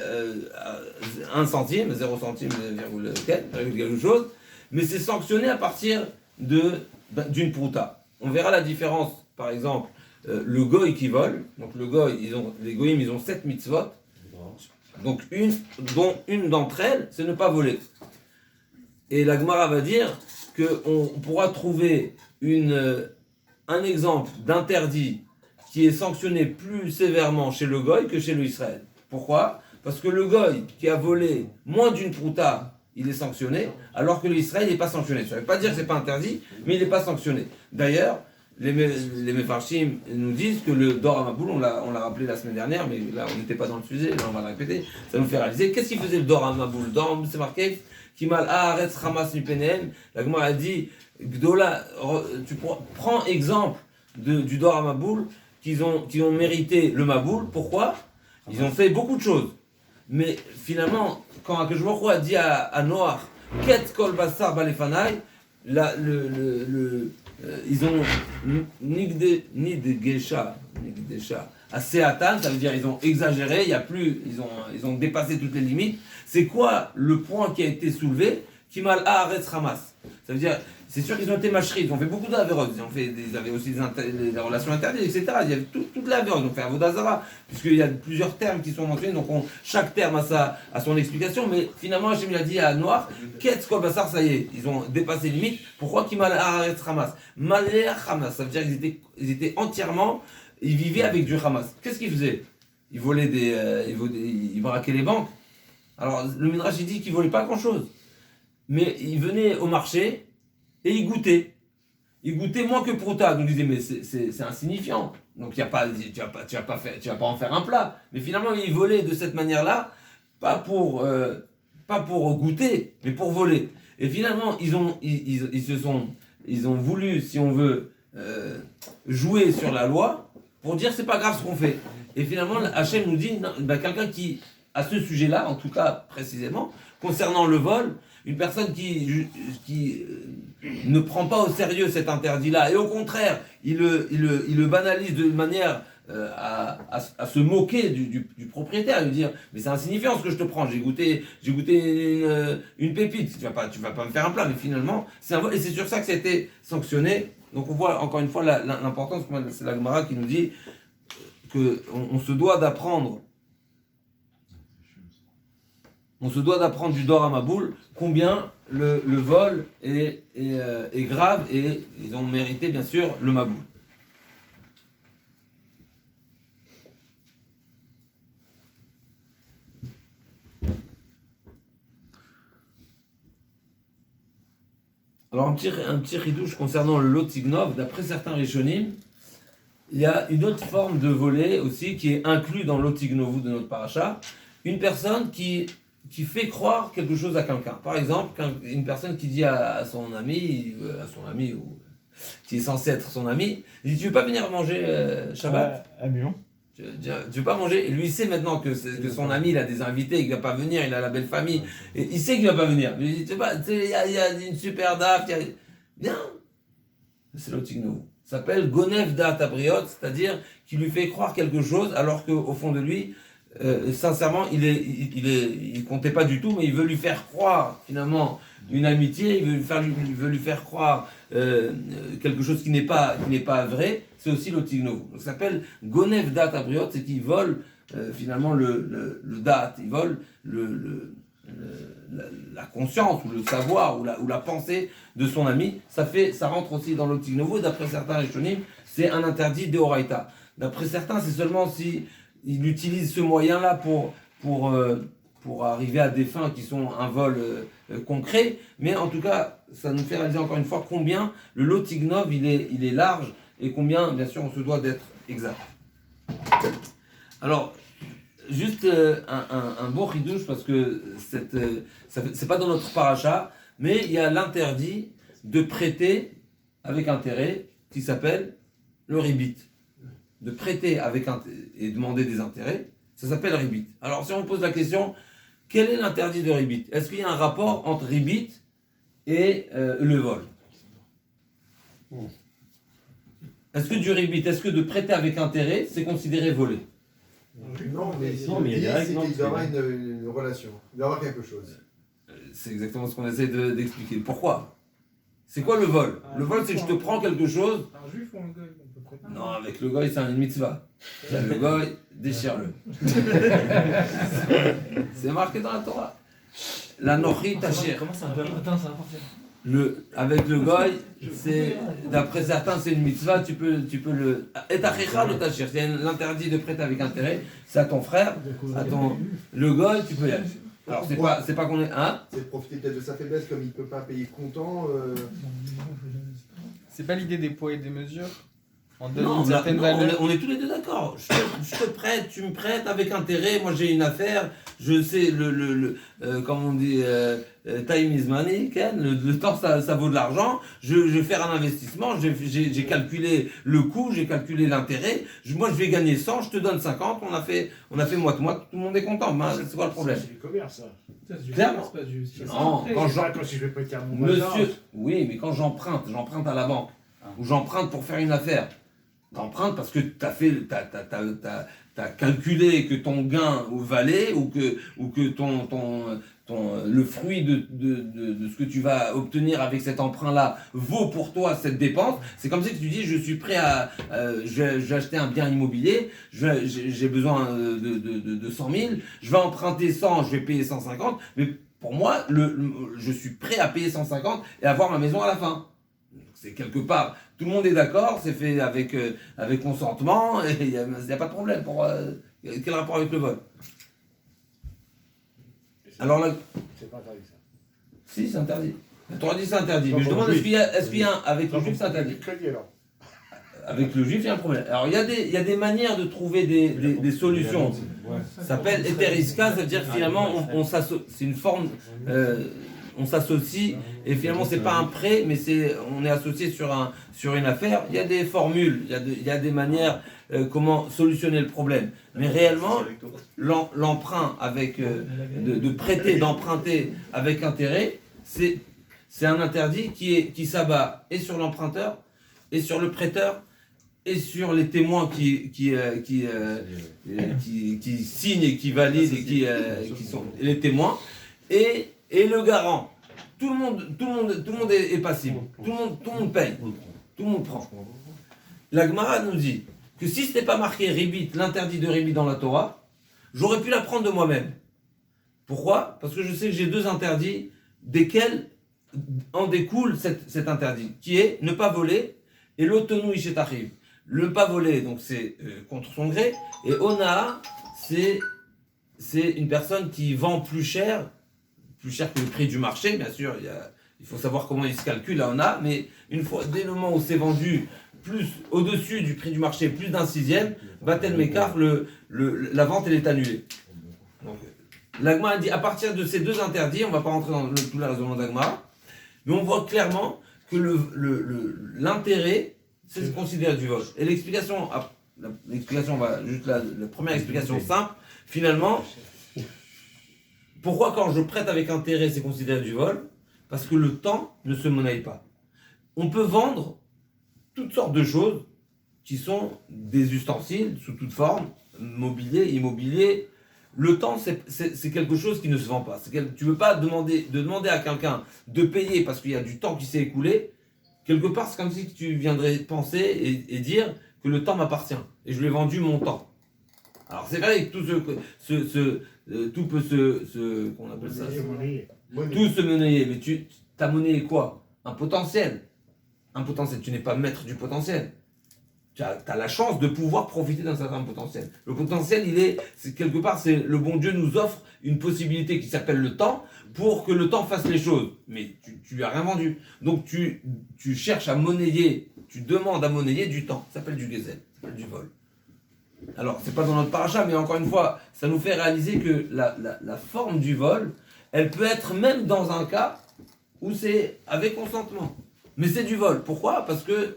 1 centime, 0 centime, quelque chose, mais c'est sanctionné à partir d'une prouta. On verra la différence, par exemple, le goy qui vole, donc le goy, les goyim, ils ont 7 mitzvot, donc une d'entre elles, c'est ne pas voler. Et la Gemara va dire qu'on pourra trouver un exemple d'interdit qui est sanctionné plus sévèrement chez le goy que chez le Israël. Pourquoi? Parce que le goy qui a volé moins d'une prouta, il est sanctionné, alors que l'Israël n'est pas sanctionné. Ça ne veut pas dire que ce n'est pas interdit, mais il n'est pas sanctionné. D'ailleurs, les Mefarshim nous disent que le Dor Hamaboul, on l'a rappelé la semaine dernière, mais là on n'était pas dans le sujet, là on va le répéter, ça nous fait réaliser. Qu'est-ce qu'il faisait le Dor Hamaboul? C'est marqué, Kimal Haaretz Hamas Nupenem, la Gemara a dit, Gdola, tu prends exemple du Dor Hamaboul qui ont mérité le Maboul. Pourquoi? Ils ont fait beaucoup de choses. Mais finalement, quand Akadosh Baruch Hu a dit à Noach, Ket kol basar balefanai, ils ont ni de Gesha à Seatan, ça veut dire ils ont exagéré, il y a plus, ils ont dépassé toutes les limites. C'est quoi le point qui a été soulevé? Kimal Haaretz Hamas. Ça veut dire, c'est sûr qu'ils ont été mâcheris, ils ont fait beaucoup d'avéros, ils avaient aussi des relations interdites, etc. Il y avait toute l'avéros, ils ont fait Avodazara, puisqu'il y a plusieurs termes qui sont mentionnés, donc chaque terme a son explication, mais finalement Hachem il a dit à Noir, Ketz Kol Basar, ça y est, ils ont dépassé les limites. Pourquoi qu'ils Mal'aretz Hamas? Mal'er Hamas, ça veut dire qu'ils étaient entièrement, ils vivaient avec du Hamas. Qu'est-ce qu'ils faisaient? Ils volaient ils braquaient les banques. Alors le Midrash il dit qu'ils volaient pas grand-chose, mais ils venaient au marché et ils goûtaient. Ils goûtaient moins que Prouta. Donc ils disaient mais c'est insignifiant. Donc tu vas pas en faire un plat. Mais finalement ils volaient de cette manière-là, pas pour goûter, mais pour voler. Et finalement ils ont voulu, si on veut, jouer sur la loi pour dire c'est pas grave ce qu'on fait. Et finalement Hachem nous dit quelqu'un qui à ce sujet-là, en tout cas précisément, concernant le vol, une personne qui ne prend pas au sérieux cet interdit-là, et au contraire, il le banalise de manière à se moquer du propriétaire, et lui dire mais c'est insignifiant ce que je te prends, j'ai goûté une pépite, tu vas pas me faire un plat, mais finalement c'est un vol, et c'est sur ça que ça a été sanctionné. Donc on voit encore une fois l'importance, c'est la Gemara qui nous dit qu'on se doit d'apprendre. On se doit d'apprendre du Dor Maboul combien le vol est grave, et ils ont mérité bien sûr le Maboul. Alors un petit ridouche concernant le Lotignov, d'après certains Rishonim, il y a une autre forme de volet aussi qui est inclus dans l'Otignovu de notre paracha, une personne qui fait croire quelque chose à quelqu'un. Par exemple, une personne qui dit à son ami, ou qui est censé être son ami, il dit tu veux pas venir manger Shabbat? Tu veux pas manger? Et lui il sait maintenant que son ami il a des invités, il va pas venir, il a la belle famille, et il sait qu'il va pas venir. Il dit il y a une super daf, bien. C'est l'Otignovu. Ça s'appelle Gonev Da'at Abriot, c'est-à-dire qu'il lui fait croire quelque chose alors qu'au fond de lui, sincèrement, il comptait pas du tout, mais il veut lui faire croire finalement une amitié, il veut lui faire croire quelque chose qui n'est pas vrai. C'est aussi l'Otignovu. Ça s'appelle Gonev Da'at Abriot, c'est qu'il vole finalement le Da'at, il vole la conscience ou le savoir ou la pensée de son ami. Ça rentre aussi dans l'Otignovu. D'après certains Rishonim, c'est un interdit de Horaïta. D'après certains, c'est seulement si il utilise ce moyen-là pour arriver à des fins qui sont un vol concret, mais en tout cas, ça nous fait réaliser encore une fois combien le Lotignov il est large, et combien, bien sûr, on se doit d'être exact. Alors, juste un beau ridouche, parce que c'est pas dans notre paracha, mais il y a l'interdit de prêter avec intérêt qui s'appelle le ribit. De prêter et demander des intérêts, ça s'appelle ribit. Alors si on pose la question, quel est l'interdit de ribit? Est-ce qu'il y a un rapport entre ribit et le vol? Est-ce que du ribit, est-ce que de prêter avec intérêt, c'est considéré volé? Non, mais il y a des règles, il doit y avoir une relation, il doit y avoir quelque chose. C'est exactement ce qu'on essaie d'expliquer. Pourquoi? C'est quoi le vol? Le vol, c'est que je te prends quelque chose. Un juif ou un goy? Non, avec le goy, c'est une mitzvah. Le goy, déchire-le. C'est marqué dans la Torah. La nochi tachir. Comment ça va? Attends, ça va partir. Avec le goy, d'après certains, c'est une mitzvah, tu peux le. Et achicha le tachir. C'est l'interdit de prêter avec intérêt. C'est à ton frère, le goy, tu peux y aller. Alors c'est pas qu'on est. Hein? C'est profiter peut-être de sa faiblesse, comme il ne peut pas payer comptant. C'est pas l'idée des poids et des mesures? On donne Non, une certaine valeur. on est tous les deux d'accord. Je te prête, tu me prêtes avec intérêt. Moi j'ai une affaire, je sais comme on dit, time is money, Ken. Le temps ça vaut de l'argent. Je vais faire un investissement, j'ai calculé le coût, j'ai calculé l'intérêt. Moi je vais gagner 100, je te donne 50. On a fait moite-moite, tout le monde est content. C'est quoi le problème? C'est du commerce, ça. Clairement. Non, quand je vais prêter à mon voisin. Monsieur, oui, mais quand j'emprunte à la banque, ou j'emprunte pour faire une affaire. T'empruntes parce que t'as calculé que ton gain valait ou que le fruit de ce que tu vas obtenir avec cet emprunt-là vaut pour toi cette dépense, c'est comme si tu dis je suis prêt je vais acheter un bien immobilier, j'ai besoin de 100 000, je vais emprunter 100, je vais payer 150, mais pour moi, je suis prêt à payer 150 et avoir ma maison à la fin. C'est quelque part, tout le monde est d'accord, c'est fait avec consentement, et il n'y a pas de problème. Quel rapport avec le vol? Alors là, c'est pas interdit ça. si, c'est interdit. Tu aurais dit c'est interdit, mais je demande est-ce qu'il y a avec le juif c'est interdit? Avec le juif, il y a un problème. Alors il y a des manières de trouver des solutions. Ça s'appelle héteriska, ça veut dire que finalement c'est une forme, on s'associe et finalement c'est pas un prêt, mais on est associé sur une affaire. Il y a des formules, il y a des manières comment solutionner le problème. Mais réellement, l'emprunt avec de prêter, d'emprunter avec intérêt, c'est un interdit qui s'abat et sur l'emprunteur et sur le prêteur et sur les témoins qui signent et qui valident et qui sont les témoins et le garant. Tout le monde est passible. Tout le monde paye. Tout le monde prend. La Gemara nous dit que si ce n'était pas marqué ribit, l'interdit de ribit dans la Torah, j'aurais pu l'apprendre de moi-même. Pourquoi? Parce que je sais que j'ai deux interdits desquels en découle cet interdit, qui est ne pas voler et l'autonou chez t'arrive. Le pas voler, donc c'est contre son gré, et Ona, c'est une personne qui vend plus cher que le prix du marché, bien sûr, il faut savoir comment il se calcule à Ona, mais dès le moment où c'est vendu plus au-dessus du prix du marché, plus d'un sixième, Batel Mekar, la vente elle est annulée. Donc, l'Agma dit à partir de ces deux interdits, on ne va pas rentrer dans tout le raisonnement d'Agma, mais on voit clairement que l'intérêt, c'est considéré du vol. Et l'explication, la première explication simple, finalement, pourquoi quand je prête avec intérêt, c'est considéré du vol? Parce que le temps ne se monnaie pas. On peut vendre toutes sortes de choses qui sont des ustensiles sous toute forme, mobilier, immobilier. Le temps, c'est quelque chose qui ne se vend pas. Tu ne veux pas demander à quelqu'un de payer parce qu'il y a du temps qui s'est écoulé. Quelque part, c'est comme si tu viendrais penser et dire que le temps m'appartient et je lui ai vendu mon temps. Alors c'est vrai que tout peut qu'on appelle ça, tout se monnayer, mais ta monnaie est quoi? Un potentiel. Un potentiel, tu n'es pas maître du potentiel. Tu as la chance de pouvoir profiter d'un certain potentiel. Le potentiel, c'est quelque part, le bon Dieu nous offre une possibilité qui s'appelle le temps pour que le temps fasse les choses. Mais tu lui as rien vendu. Donc tu cherches à monnayer, tu demandes à monnayer du temps. Ça s'appelle du gezel, ça s'appelle du vol. Alors, c'est pas dans notre paracha, mais encore une fois, ça nous fait réaliser que la forme du vol, elle peut être même dans un cas où c'est avec consentement. Mais c'est du vol. Pourquoi? Parce que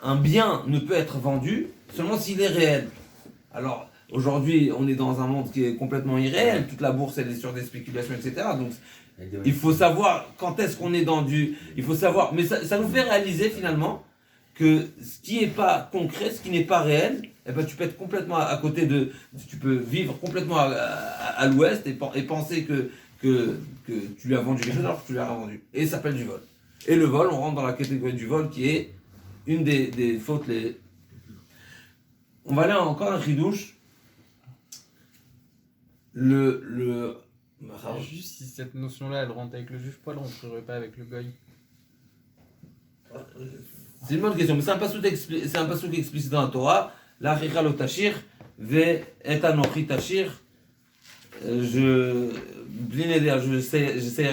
un bien ne peut être vendu seulement s'il est réel. Alors, aujourd'hui, on est dans un monde qui est complètement irréel. Toute la bourse, elle est sur des spéculations, etc. Donc, il faut savoir quand est-ce qu'on est dans du... Il faut savoir... Mais ça nous fait réaliser, finalement, que ce qui n'est pas concret, ce qui n'est pas réel, eh ben, tu peux être complètement à côté de... Tu peux vivre complètement à l'ouest et penser que tu lui as vendu quelque chose alors que tu lui as vendu. Et ça s'appelle du vol. Et le vol, on rentre dans la catégorie du vol qui est une des fautes les... On va aller encore un ridouche. Juste si cette notion-là, elle rentre avec le juge, pourquoi elle ne rentrerait pas avec le goy? C'est une bonne question, mais c'est un passouk explicite dans la Torah. La rira lo tashir, ve et anochi tashir. J'essaierai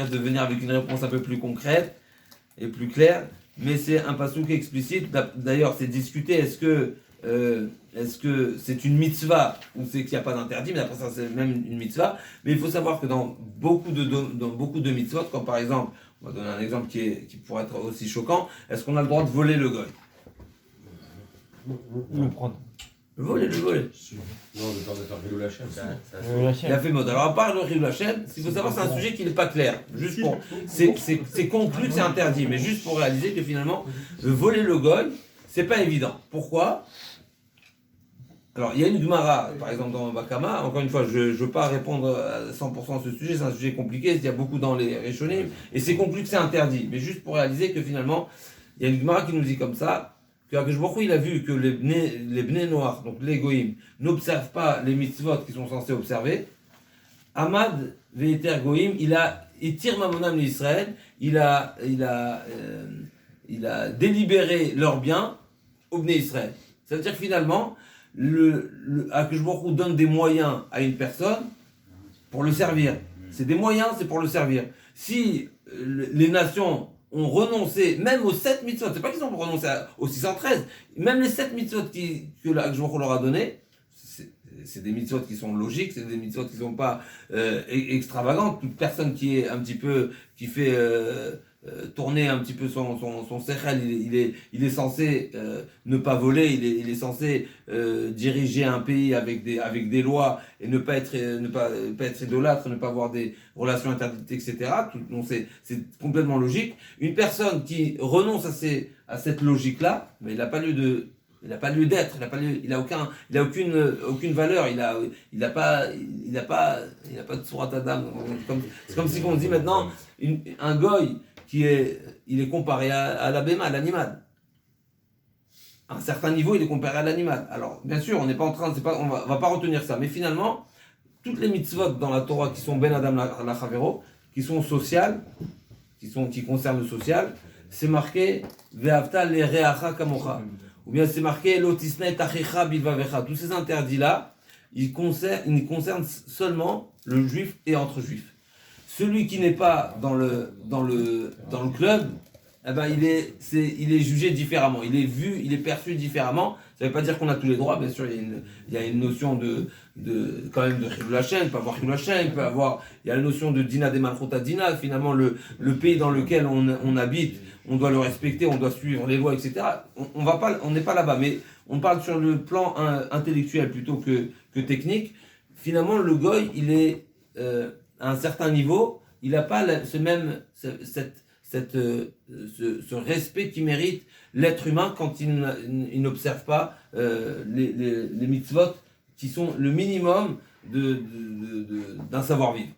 de venir avec une réponse un peu plus concrète et plus claire, mais c'est un passouk explicite. D'ailleurs, c'est discuté, est-ce que c'est une mitzvah ou c'est qu'il n'y a pas d'interdit, mais après ça c'est même une mitzvah. Mais il faut savoir que dans beaucoup de mitzvot, comme par exemple, on va donner un exemple qui pourrait être aussi choquant, est-ce qu'on a le droit de voler le goy? Le prendre. Le voler. Non, le temps de faire Rilou Lachem. Il a fait mode. Alors à part le Rilou Lachem, ce qu'il faut savoir, c'est un sujet qui n'est pas clair. Juste pour, c'est conclu que c'est interdit, mais juste pour réaliser que finalement, voler le goy, c'est pas évident. Pourquoi? Alors, il y a une Gemara, par exemple, dans Bakama. Encore une fois, je ne veux pas répondre à 100% à ce sujet. C'est un sujet compliqué. Il y a beaucoup dans les Rishonim. Et c'est conclu que c'est interdit. Mais juste pour réaliser que finalement, il y a une Gemara qui nous dit comme ça, que Akadosh Baruch Hu, il a vu que les Bnei noirs, donc les Goïm, n'observent pas les mitzvot qu'ils sont censés observer. Ahmad Ve'eter Goïm, il tire Mamonam l'Israël. Il a délibéré leurs biens au Bnei Israël. Ça veut dire que finalement, Akadosh Baruch Hu donne des moyens à une personne pour le servir. C'est des moyens, c'est pour le servir. Si les nations ont renoncé, même aux 7 mitzvot, c'est pas qu'ils ont renoncé aux 613, même les 7 mitzvot que Akadosh Baruch Hu leur a donné, c'est des mitzvot qui sont logiques, c'est des mitzvot qui ne sont pas extravagantes. Toute personne qui est un petit peu, qui fait tourner un petit peu son sechel, il est censé ne pas voler, il est censé diriger un pays avec des lois et ne pas être idolâtre, ne pas avoir des relations interdites, etc. Donc c'est complètement logique. Une personne qui renonce à cette logique-là, mais il n'a pas lieu d'être, il a aucune valeur, il a pas de surat adam. C'est comme si on dit maintenant un goy il est comparé à la béma, à l'animal. À un certain niveau, il est comparé à l'animal. Alors, bien sûr, on n'est pas en train, on va pas retenir ça, mais finalement, toutes les mitzvot dans la Torah qui sont ben adam la chavero, qui sont sociales, qui concernent le social, c'est marqué ve'avta le'reacha kamocha. Ou bien c'est marqué l'otisna et tachecha bilvavecha. Tous ces interdits-là, ils concernent seulement le juif et entre juifs. Celui qui n'est pas dans le club, eh ben il est jugé différemment. Il est vu, il est perçu différemment. Ça ne veut pas dire qu'on a tous les droits. Bien sûr, il y a une notion quand même de Chilul Hashem. Il peut avoir Chilul Hashem, il y a la notion de Dina de Malchota Dina. Finalement, le pays dans lequel on habite, on doit le respecter, on doit suivre les lois, etc. On n'est pas là-bas, mais on parle sur le plan intellectuel plutôt que technique. Finalement, le goy, il est à un certain niveau, il n'a pas ce respect qui mérite l'être humain quand il n'observe pas les mitzvot qui sont le minimum d'un savoir-vivre.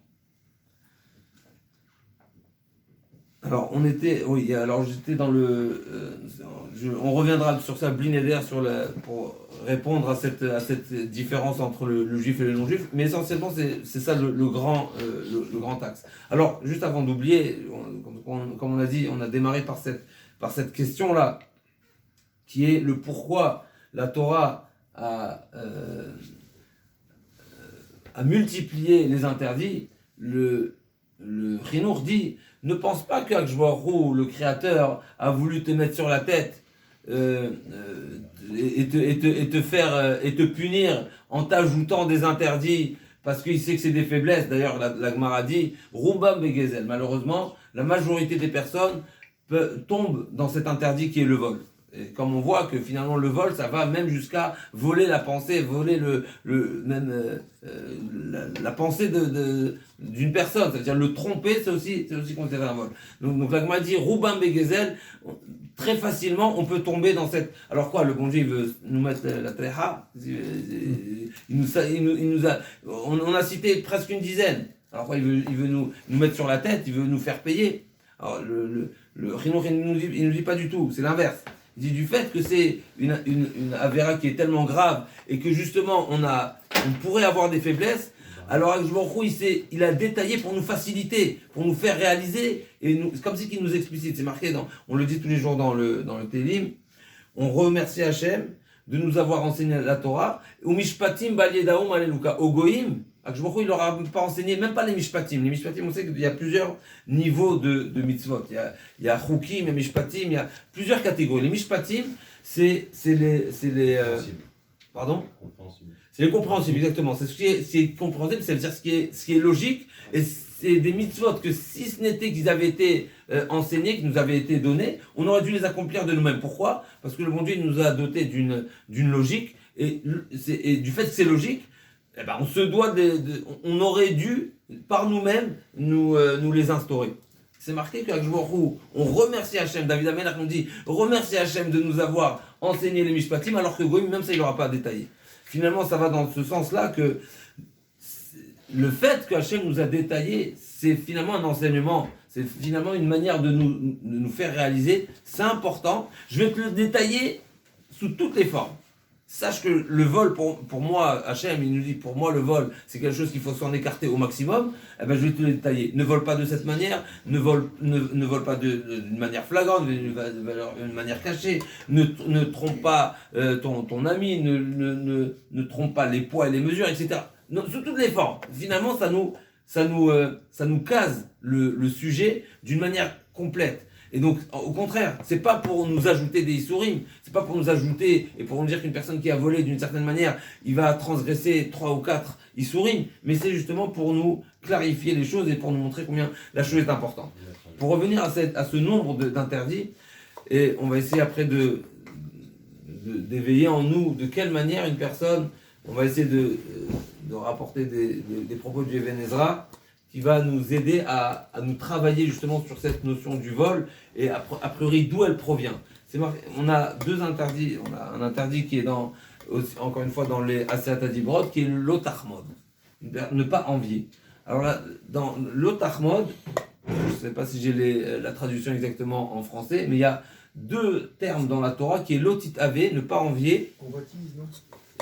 Alors, j'étais dans on reviendra sur ça, Blinéder, pour répondre à cette différence entre le juif et le non-juif, mais essentiellement, c'est ça le grand axe. Alors, juste avant d'oublier, comme on a dit, on a démarré par cette question-là, qui est le pourquoi la Torah a multiplié les interdits. Le Chinour dit: ne pense pas que Akadosh Baruch Hu, le Créateur, a voulu te mettre sur la tête et te punir en t'ajoutant des interdits parce qu'il sait que c'est des faiblesses. D'ailleurs, la Gemara dit Rumbam begezel. Malheureusement, la majorité des personnes tombent dans cet interdit qui est le vol. Et comme on voit que finalement le vol, ça va même jusqu'à voler la pensée, voler la pensée d'une personne, c'est-à-dire le tromper, c'est aussi considéré un vol. Donc la Gemara dit Rumbam begezel. Très facilement, on peut tomber dans cette. Alors quoi, le bon Dieu, il veut nous mettre la tréha. On a cité presque une dizaine. Alors quoi, il veut nous mettre sur la tête, il veut nous faire payer. Alors le Chinour, il nous dit pas du tout, c'est l'inverse. Il dit du fait que c'est une avéra qui est tellement grave et que justement on pourrait avoir des faiblesses. Alors Akadosh Baruch Hu, il a détaillé pour nous faciliter, pour nous faire réaliser, et c'est comme si qu'il nous explicite. C'est marqué on le dit tous les jours dans le Télim. On remercie Hachem de nous avoir enseigné la Torah. Au Mishpatim Baliedaum Aleluka. Au Goïm, Akadosh Baruch Hu, il leur a pas enseigné, même pas les Mishpatim. Les Mishpatim, on sait qu'il y a plusieurs niveaux de mitzvot. Il y a Chukim, il y a Mishpatim, il y a plusieurs catégories. Les Mishpatim, c'est les pardon? C'est les compréhensibles, exactement. C'est ce qui est compréhensible, c'est-à-dire ce qui est logique. Et c'est des mitzvot que si ce n'était qu'ils avaient été enseignés, qu'ils nous avaient été donnés, on aurait dû les accomplir de nous-mêmes. Pourquoi? Parce que le bon Dieu nous a dotés d'une logique. Et du fait que c'est logique, eh ben, on se doit on aurait dû, par nous-mêmes, nous les instaurer. C'est marqué qu'Akadosh Baruch Hu, on remercie Hachem. David Amelach nous dit remercie Hachem de nous avoir enseigné les Mishpatim, alors que Goïm, même ça, il n'aura pas détaillé. finalement, ça va dans ce sens-là que le fait que Hachem nous a détaillé, c'est finalement un enseignement, c'est finalement une manière de nous faire réaliser, c'est important. Je vais te le détailler sous toutes les formes. Sache que le vol, pour moi, Hachem, il nous dit, pour moi, le vol, c'est quelque chose qu'il faut s'en écarter au maximum. Eh ben, je vais te le détailler. Ne vole pas de cette manière, ne vole pas d'une manière flagrante, d'une manière cachée, ne trompe pas ton ami, ne trompe pas les poids et les mesures, etc. Non, sous toutes les formes. Finalement, ça nous case le sujet d'une manière complète. Et donc, au contraire, c'est pas pour nous ajouter des issourim, c'est pas pour nous ajouter et pour nous dire qu'une personne qui a volé d'une certaine manière, il va transgresser 3 ou 4 issourim, mais c'est justement pour nous clarifier les choses et pour nous montrer combien la chose est importante. Pour revenir à ce nombre d'interdits, et on va essayer après d'éveiller en nous de quelle manière une personne, on va essayer de rapporter des propos du Even Ezra, qui va nous aider à nous travailler justement sur cette notion du vol et a priori d'où elle provient. On a deux interdits. On a un interdit qui est encore une fois dans les Aseat Adibrot, qui est l'otachmod, ne pas envier. Alors là, dans l'otachmod, je ne sais pas si j'ai la traduction exactement en français, mais il y a deux termes dans la Torah qui est lotit ave, ne pas envier. Convoitise, non ?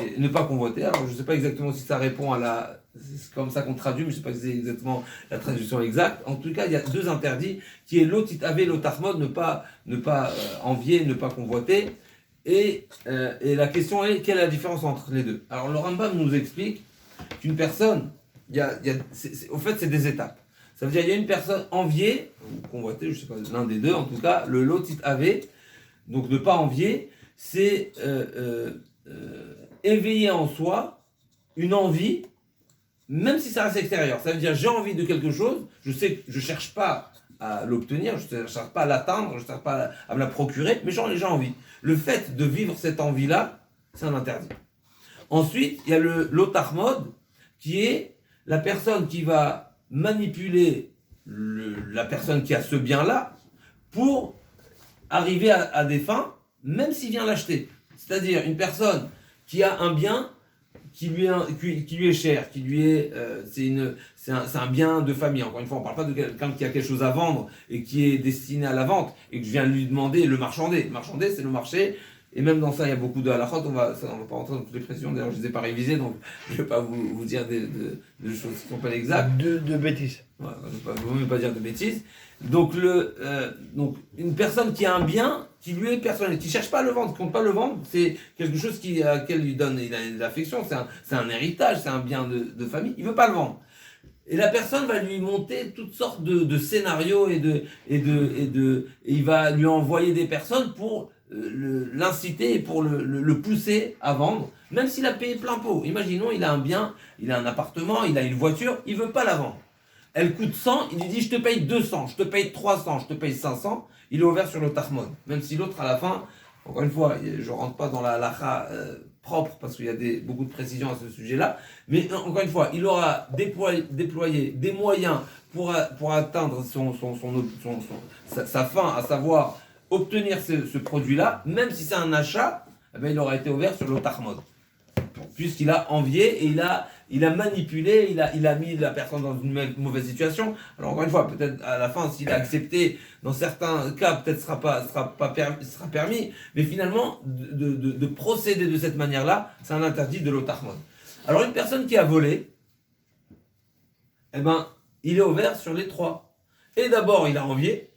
Et ne pas convoiter. Alors je ne sais pas exactement si ça répond à c'est comme ça qu'on traduit, mais je ne sais pas si c'est exactement la traduction exacte. En tout cas, il y a deux interdits qui est l'otit ave, l'otachmod, ne pas envier, ne pas convoiter. Et la question est, quelle est la différence entre les deux? Alors le Rambam nous explique qu'une personne, au fait c'est des étapes. Ça veut dire qu'il y a une personne enviée, ou convoitée, je ne sais pas, l'un des deux en tout cas, le lotit ave, donc ne pas envier, c'est éveiller en soi une envie, même si ça reste extérieur. Ça veut dire j'ai envie de quelque chose, je sais que je ne cherche pas à l'obtenir, je ne cherche pas à l'atteindre, je ne cherche pas à me la procurer, mais j'ai envie. Le fait de vivre cette envie-là, c'est un interdit. Ensuite, il y a l'otachmod, qui est la personne qui va manipuler la personne qui a ce bien-là pour arriver à des fins, même s'il vient l'acheter. C'est-à-dire une personne qui a un bien qui lui est cher, c'est un bien de famille. Encore une fois, on ne parle pas de quelqu'un qui a quelque chose à vendre et qui est destiné à la vente et que je viens lui demander le marchander. Le marchander, c'est le marché. Et même dans ça, il y a beaucoup de halachot, on va pas rentrer dans toutes les précisions, d'ailleurs je ne les ai pas révisées, donc je ne vais pas vous dire des choses qui ne sont pas exactes. De bêtises. Ouais, je ne veux même pas dire de bêtises. Donc, donc une personne qui a un bien qui lui est personnel, qui ne cherche pas à le vendre, qui ne compte pas le vendre, c'est quelque chose à laquelle il donne il a de l'affection, c'est un héritage, c'est un bien de famille, il ne veut pas le vendre. Et la personne va lui monter toutes sortes de scénarios et il va lui envoyer des personnes pour l'inciter et pour le pousser à vendre, même s'il a payé plein pot. Imaginons, il a un bien, il a un appartement, il a une voiture, il ne veut pas la vendre. Elle coûte 100, il lui dit je te paye 200, je te paye 300, je te paye 500, il est ouvert sur le tachmod. Même si l'autre à la fin, encore une fois, je ne rentre pas dans la halakha propre parce qu'il y a beaucoup de précisions à ce sujet-là, mais encore une fois, il aura déployé des moyens pour atteindre sa fin, à savoir obtenir ce produit-là, même si c'est un achat, eh bien, il aura été ouvert sur le tachmod. Puisqu'il a envié et il a manipulé, il a mis la personne dans une mauvaise situation. Alors encore une fois, peut-être à la fin, s'il a accepté, dans certains cas, peut-être sera permis, mais finalement, de procéder de cette manière-là, c'est un interdit de l'otachmod. Alors une personne qui a volé, eh ben, il est ouvert sur les trois. Et d'abord, il a envié,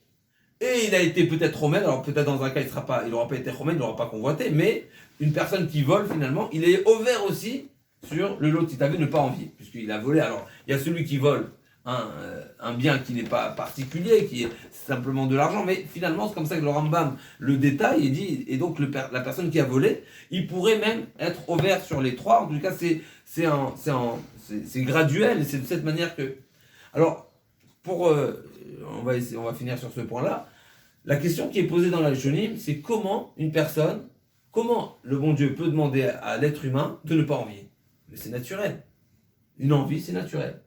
et il a été peut-être romain, alors peut-être dans un cas, il n'aura pas été romain, il n'aura pas convoité, mais une personne qui vole, finalement, il est ouvert aussi sur le lot qu'il avait ne pas envier, puisqu'il a volé. Alors, il y a celui qui vole un bien qui n'est pas particulier, qui est simplement de l'argent, mais finalement, c'est comme ça que le Rambam le détaille et dit, et donc la personne qui a volé, il pourrait même être ouvert sur les trois. En tout cas, c'est graduel, et c'est de cette manière que... Alors, on va finir sur ce point-là. La question qui est posée dans la Rishonim, c'est comment le bon Dieu peut demander à l'être humain de ne pas envier? Mais c'est naturel. Une envie, c'est naturel.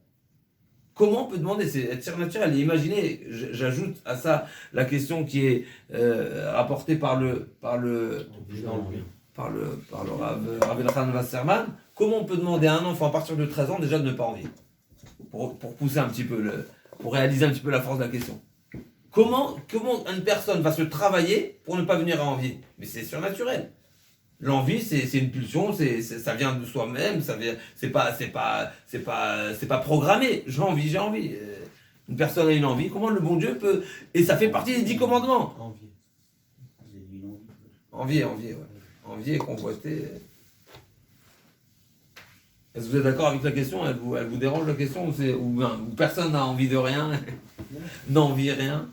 Comment on peut demander? C'est être surnaturel. Et imaginez, j'ajoute à ça la question qui est rapportée par le par le Rav Elchanan Wasserman, comment on peut demander à un enfant à partir de 13 ans déjà de ne pas envier, pour pousser un petit peu, pour réaliser un petit peu la force de la question. Comment une personne va se travailler pour ne pas venir à envier? Mais c'est surnaturel. L'envie, c'est une pulsion, ça vient de soi-même, c'est pas programmé. J'ai envie. Une personne a une envie, comment le bon Dieu peut... Et ça fait partie des 10 commandements. Envier, ouais. Envier et convoiter. Est-ce que vous êtes d'accord avec la question? Elle vous dérange la question ou personne n'a envie de rien, n'envie rien?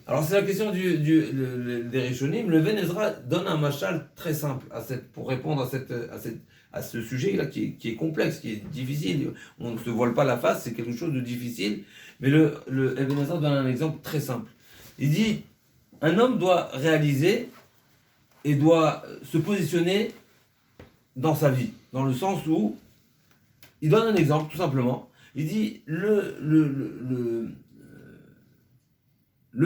Alors c'est la question des Rishonim. Le Ben Ezra donne un machal très simple pour répondre à ce sujet-là qui est complexe, qui est difficile. On ne se voile pas la face, c'est quelque chose de difficile. Mais le Ben Ezra donne un exemple très simple. Il dit, un homme doit réaliser et doit se positionner dans sa vie, dans le sens où il donne un exemple tout simplement. Il dit le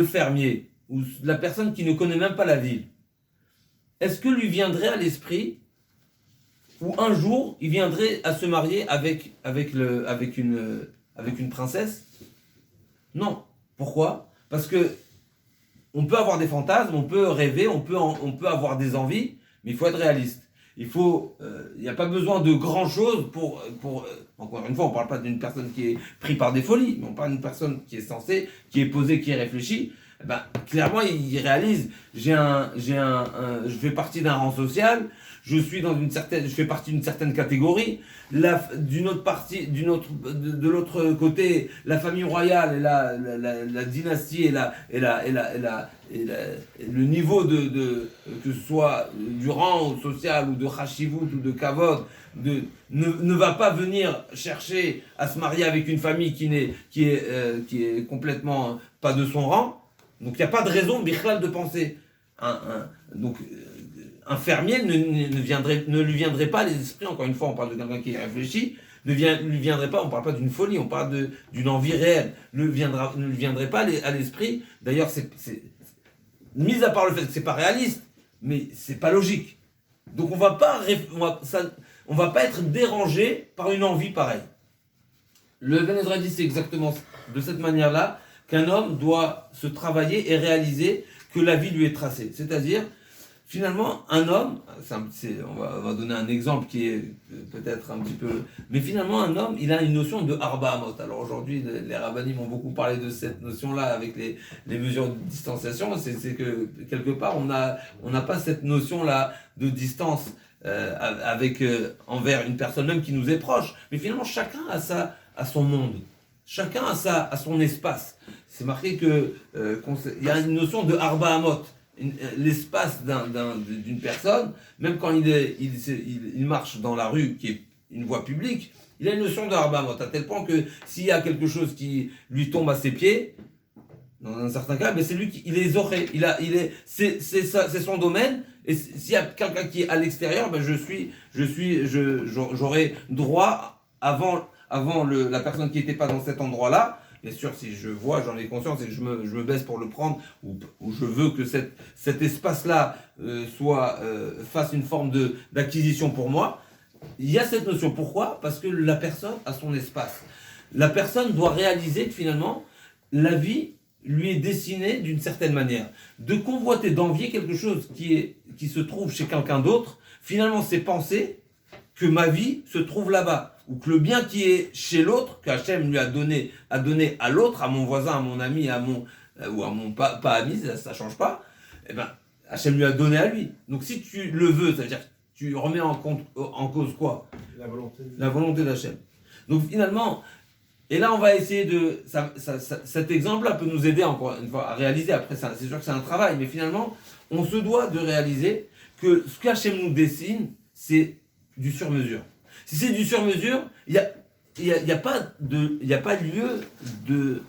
fermier ou la personne qui ne connaît même pas la ville, est-ce que lui viendrait à l'esprit ou un jour il viendrait à se marier avec une princesse? Non. Pourquoi? Parce que on peut avoir des fantasmes, on peut rêver, on peut avoir des envies, mais il faut être réaliste. Il n'y a pas besoin de grand chose pour encore une fois, on ne parle pas d'une personne qui est prise par des folies, mais on parle d'une personne qui est sensée, qui est posée, qui est réfléchie. Clairement, il réalise, je fais partie d'un rang social, je fais partie d'une certaine catégorie. De l'autre côté, la famille royale et la dynastie et le niveau que ce soit du rang social ou de chashivut ou de kavod, ne va pas venir chercher à se marier avec une famille qui est complètement pas de son rang. Donc il n'y a pas de raison bichlal de penser. Un fermier ne lui viendrait pas à l'esprit, encore une fois on parle de quelqu'un qui réfléchit, ne lui viendrait pas, on ne parle pas d'une folie, on parle d'une envie réelle, ne lui viendrait pas à l'esprit. D'ailleurs, c'est mis à part le fait que c'est pas réaliste, mais c'est pas logique. Donc on va pas être dérangé par une envie pareille. Le Ben Ezra dit c'est exactement de cette manière-là qu'un homme doit se travailler et réaliser que la vie lui est tracée. C'est-à-dire, finalement, un homme, on va donner un exemple qui est peut-être un petit peu... Mais finalement, un homme, il a une notion de Arba Amot. Alors aujourd'hui, les rabbinim ont beaucoup parlé de cette notion-là avec les mesures de distanciation. C'est que, quelque part, on n'a pas cette notion-là de distance envers une personne même qui nous est proche. Mais finalement, chacun a son monde. Chacun a son espace. C'est marqué qu'il y a une notion de Arba Amot. L'espace d'une personne, même quand il marche dans la rue, qui est une voie publique, il a une notion de Arba Amot, à tel point que s'il y a quelque chose qui lui tombe à ses pieds, dans un certain cas, c'est lui qui est zoré. C'est son domaine. Et s'il y a quelqu'un qui est à l'extérieur, j'aurai droit avant la personne qui n'était pas dans cet endroit-là. Bien sûr, si je vois, j'en ai conscience et que je me baisse pour le prendre, ou je veux que cet espace-là fasse une forme d'acquisition pour moi, il y a cette notion. Pourquoi? Parce que la personne a son espace. La personne doit réaliser que finalement, la vie lui est destinée d'une certaine manière. De convoiter, d'envier quelque chose qui se trouve chez quelqu'un d'autre, finalement, c'est penser que ma vie se trouve là-bas. Ou que le bien qui est chez l'autre, qu'Hachem lui a donné à l'autre, à mon voisin, à mon ami, ou à mon pas ami, ça change pas, Hachem lui a donné à lui. Donc si tu le veux, ça veut dire que tu remets en cause quoi? La volonté d'Hachem. Donc finalement, et là on va essayer cet exemple-là peut nous aider encore une fois à réaliser, après c'est sûr que c'est un travail, mais finalement, on se doit de réaliser que ce qu'Hachem nous dessine, c'est du sur-mesure. Si c'est du sur-mesure, il n'y a pas lieu de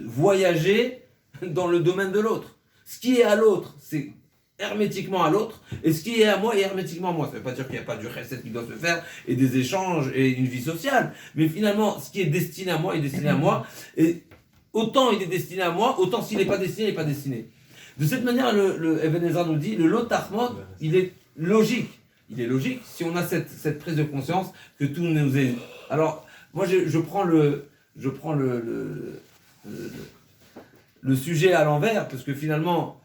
voyager dans le domaine de l'autre. Ce qui est à l'autre, c'est hermétiquement à l'autre, et ce qui est à moi est hermétiquement à moi. Ça ne veut pas dire qu'il n'y a pas du chesed qui doit se faire, et des échanges, et une vie sociale. Mais finalement, ce qui est destiné à moi est destiné à moi, et autant il est destiné à moi, autant s'il n'est pas destiné, il n'est pas destiné. De cette manière, le Even Ezra nous dit, le Lot Ahmod, il est logique. Il est logique si on a cette prise de conscience que tout nous est... Alors, moi, je prends le sujet à l'envers, parce que finalement,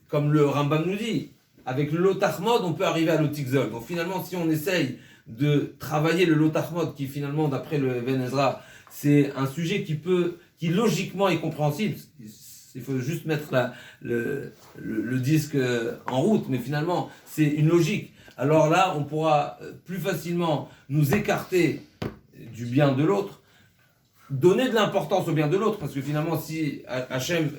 comme le Rambam nous dit, avec le Lot Ahmod, on peut arriver à l'Otikzol. Donc finalement, si on essaye de travailler le Lot Ahmod, qui finalement, d'après le Even Ezra, c'est un sujet qui logiquement est compréhensible. Il faut juste mettre le disque en route, mais finalement, c'est une logique. Alors là, on pourra plus facilement nous écarter du bien de l'autre, donner de l'importance au bien de l'autre, parce que finalement, si Hachem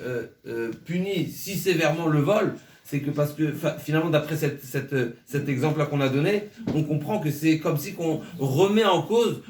punit si sévèrement le vol, c'est que parce que finalement, d'après cet exemple-là qu'on a donné, on comprend que c'est comme si qu'on remet en cause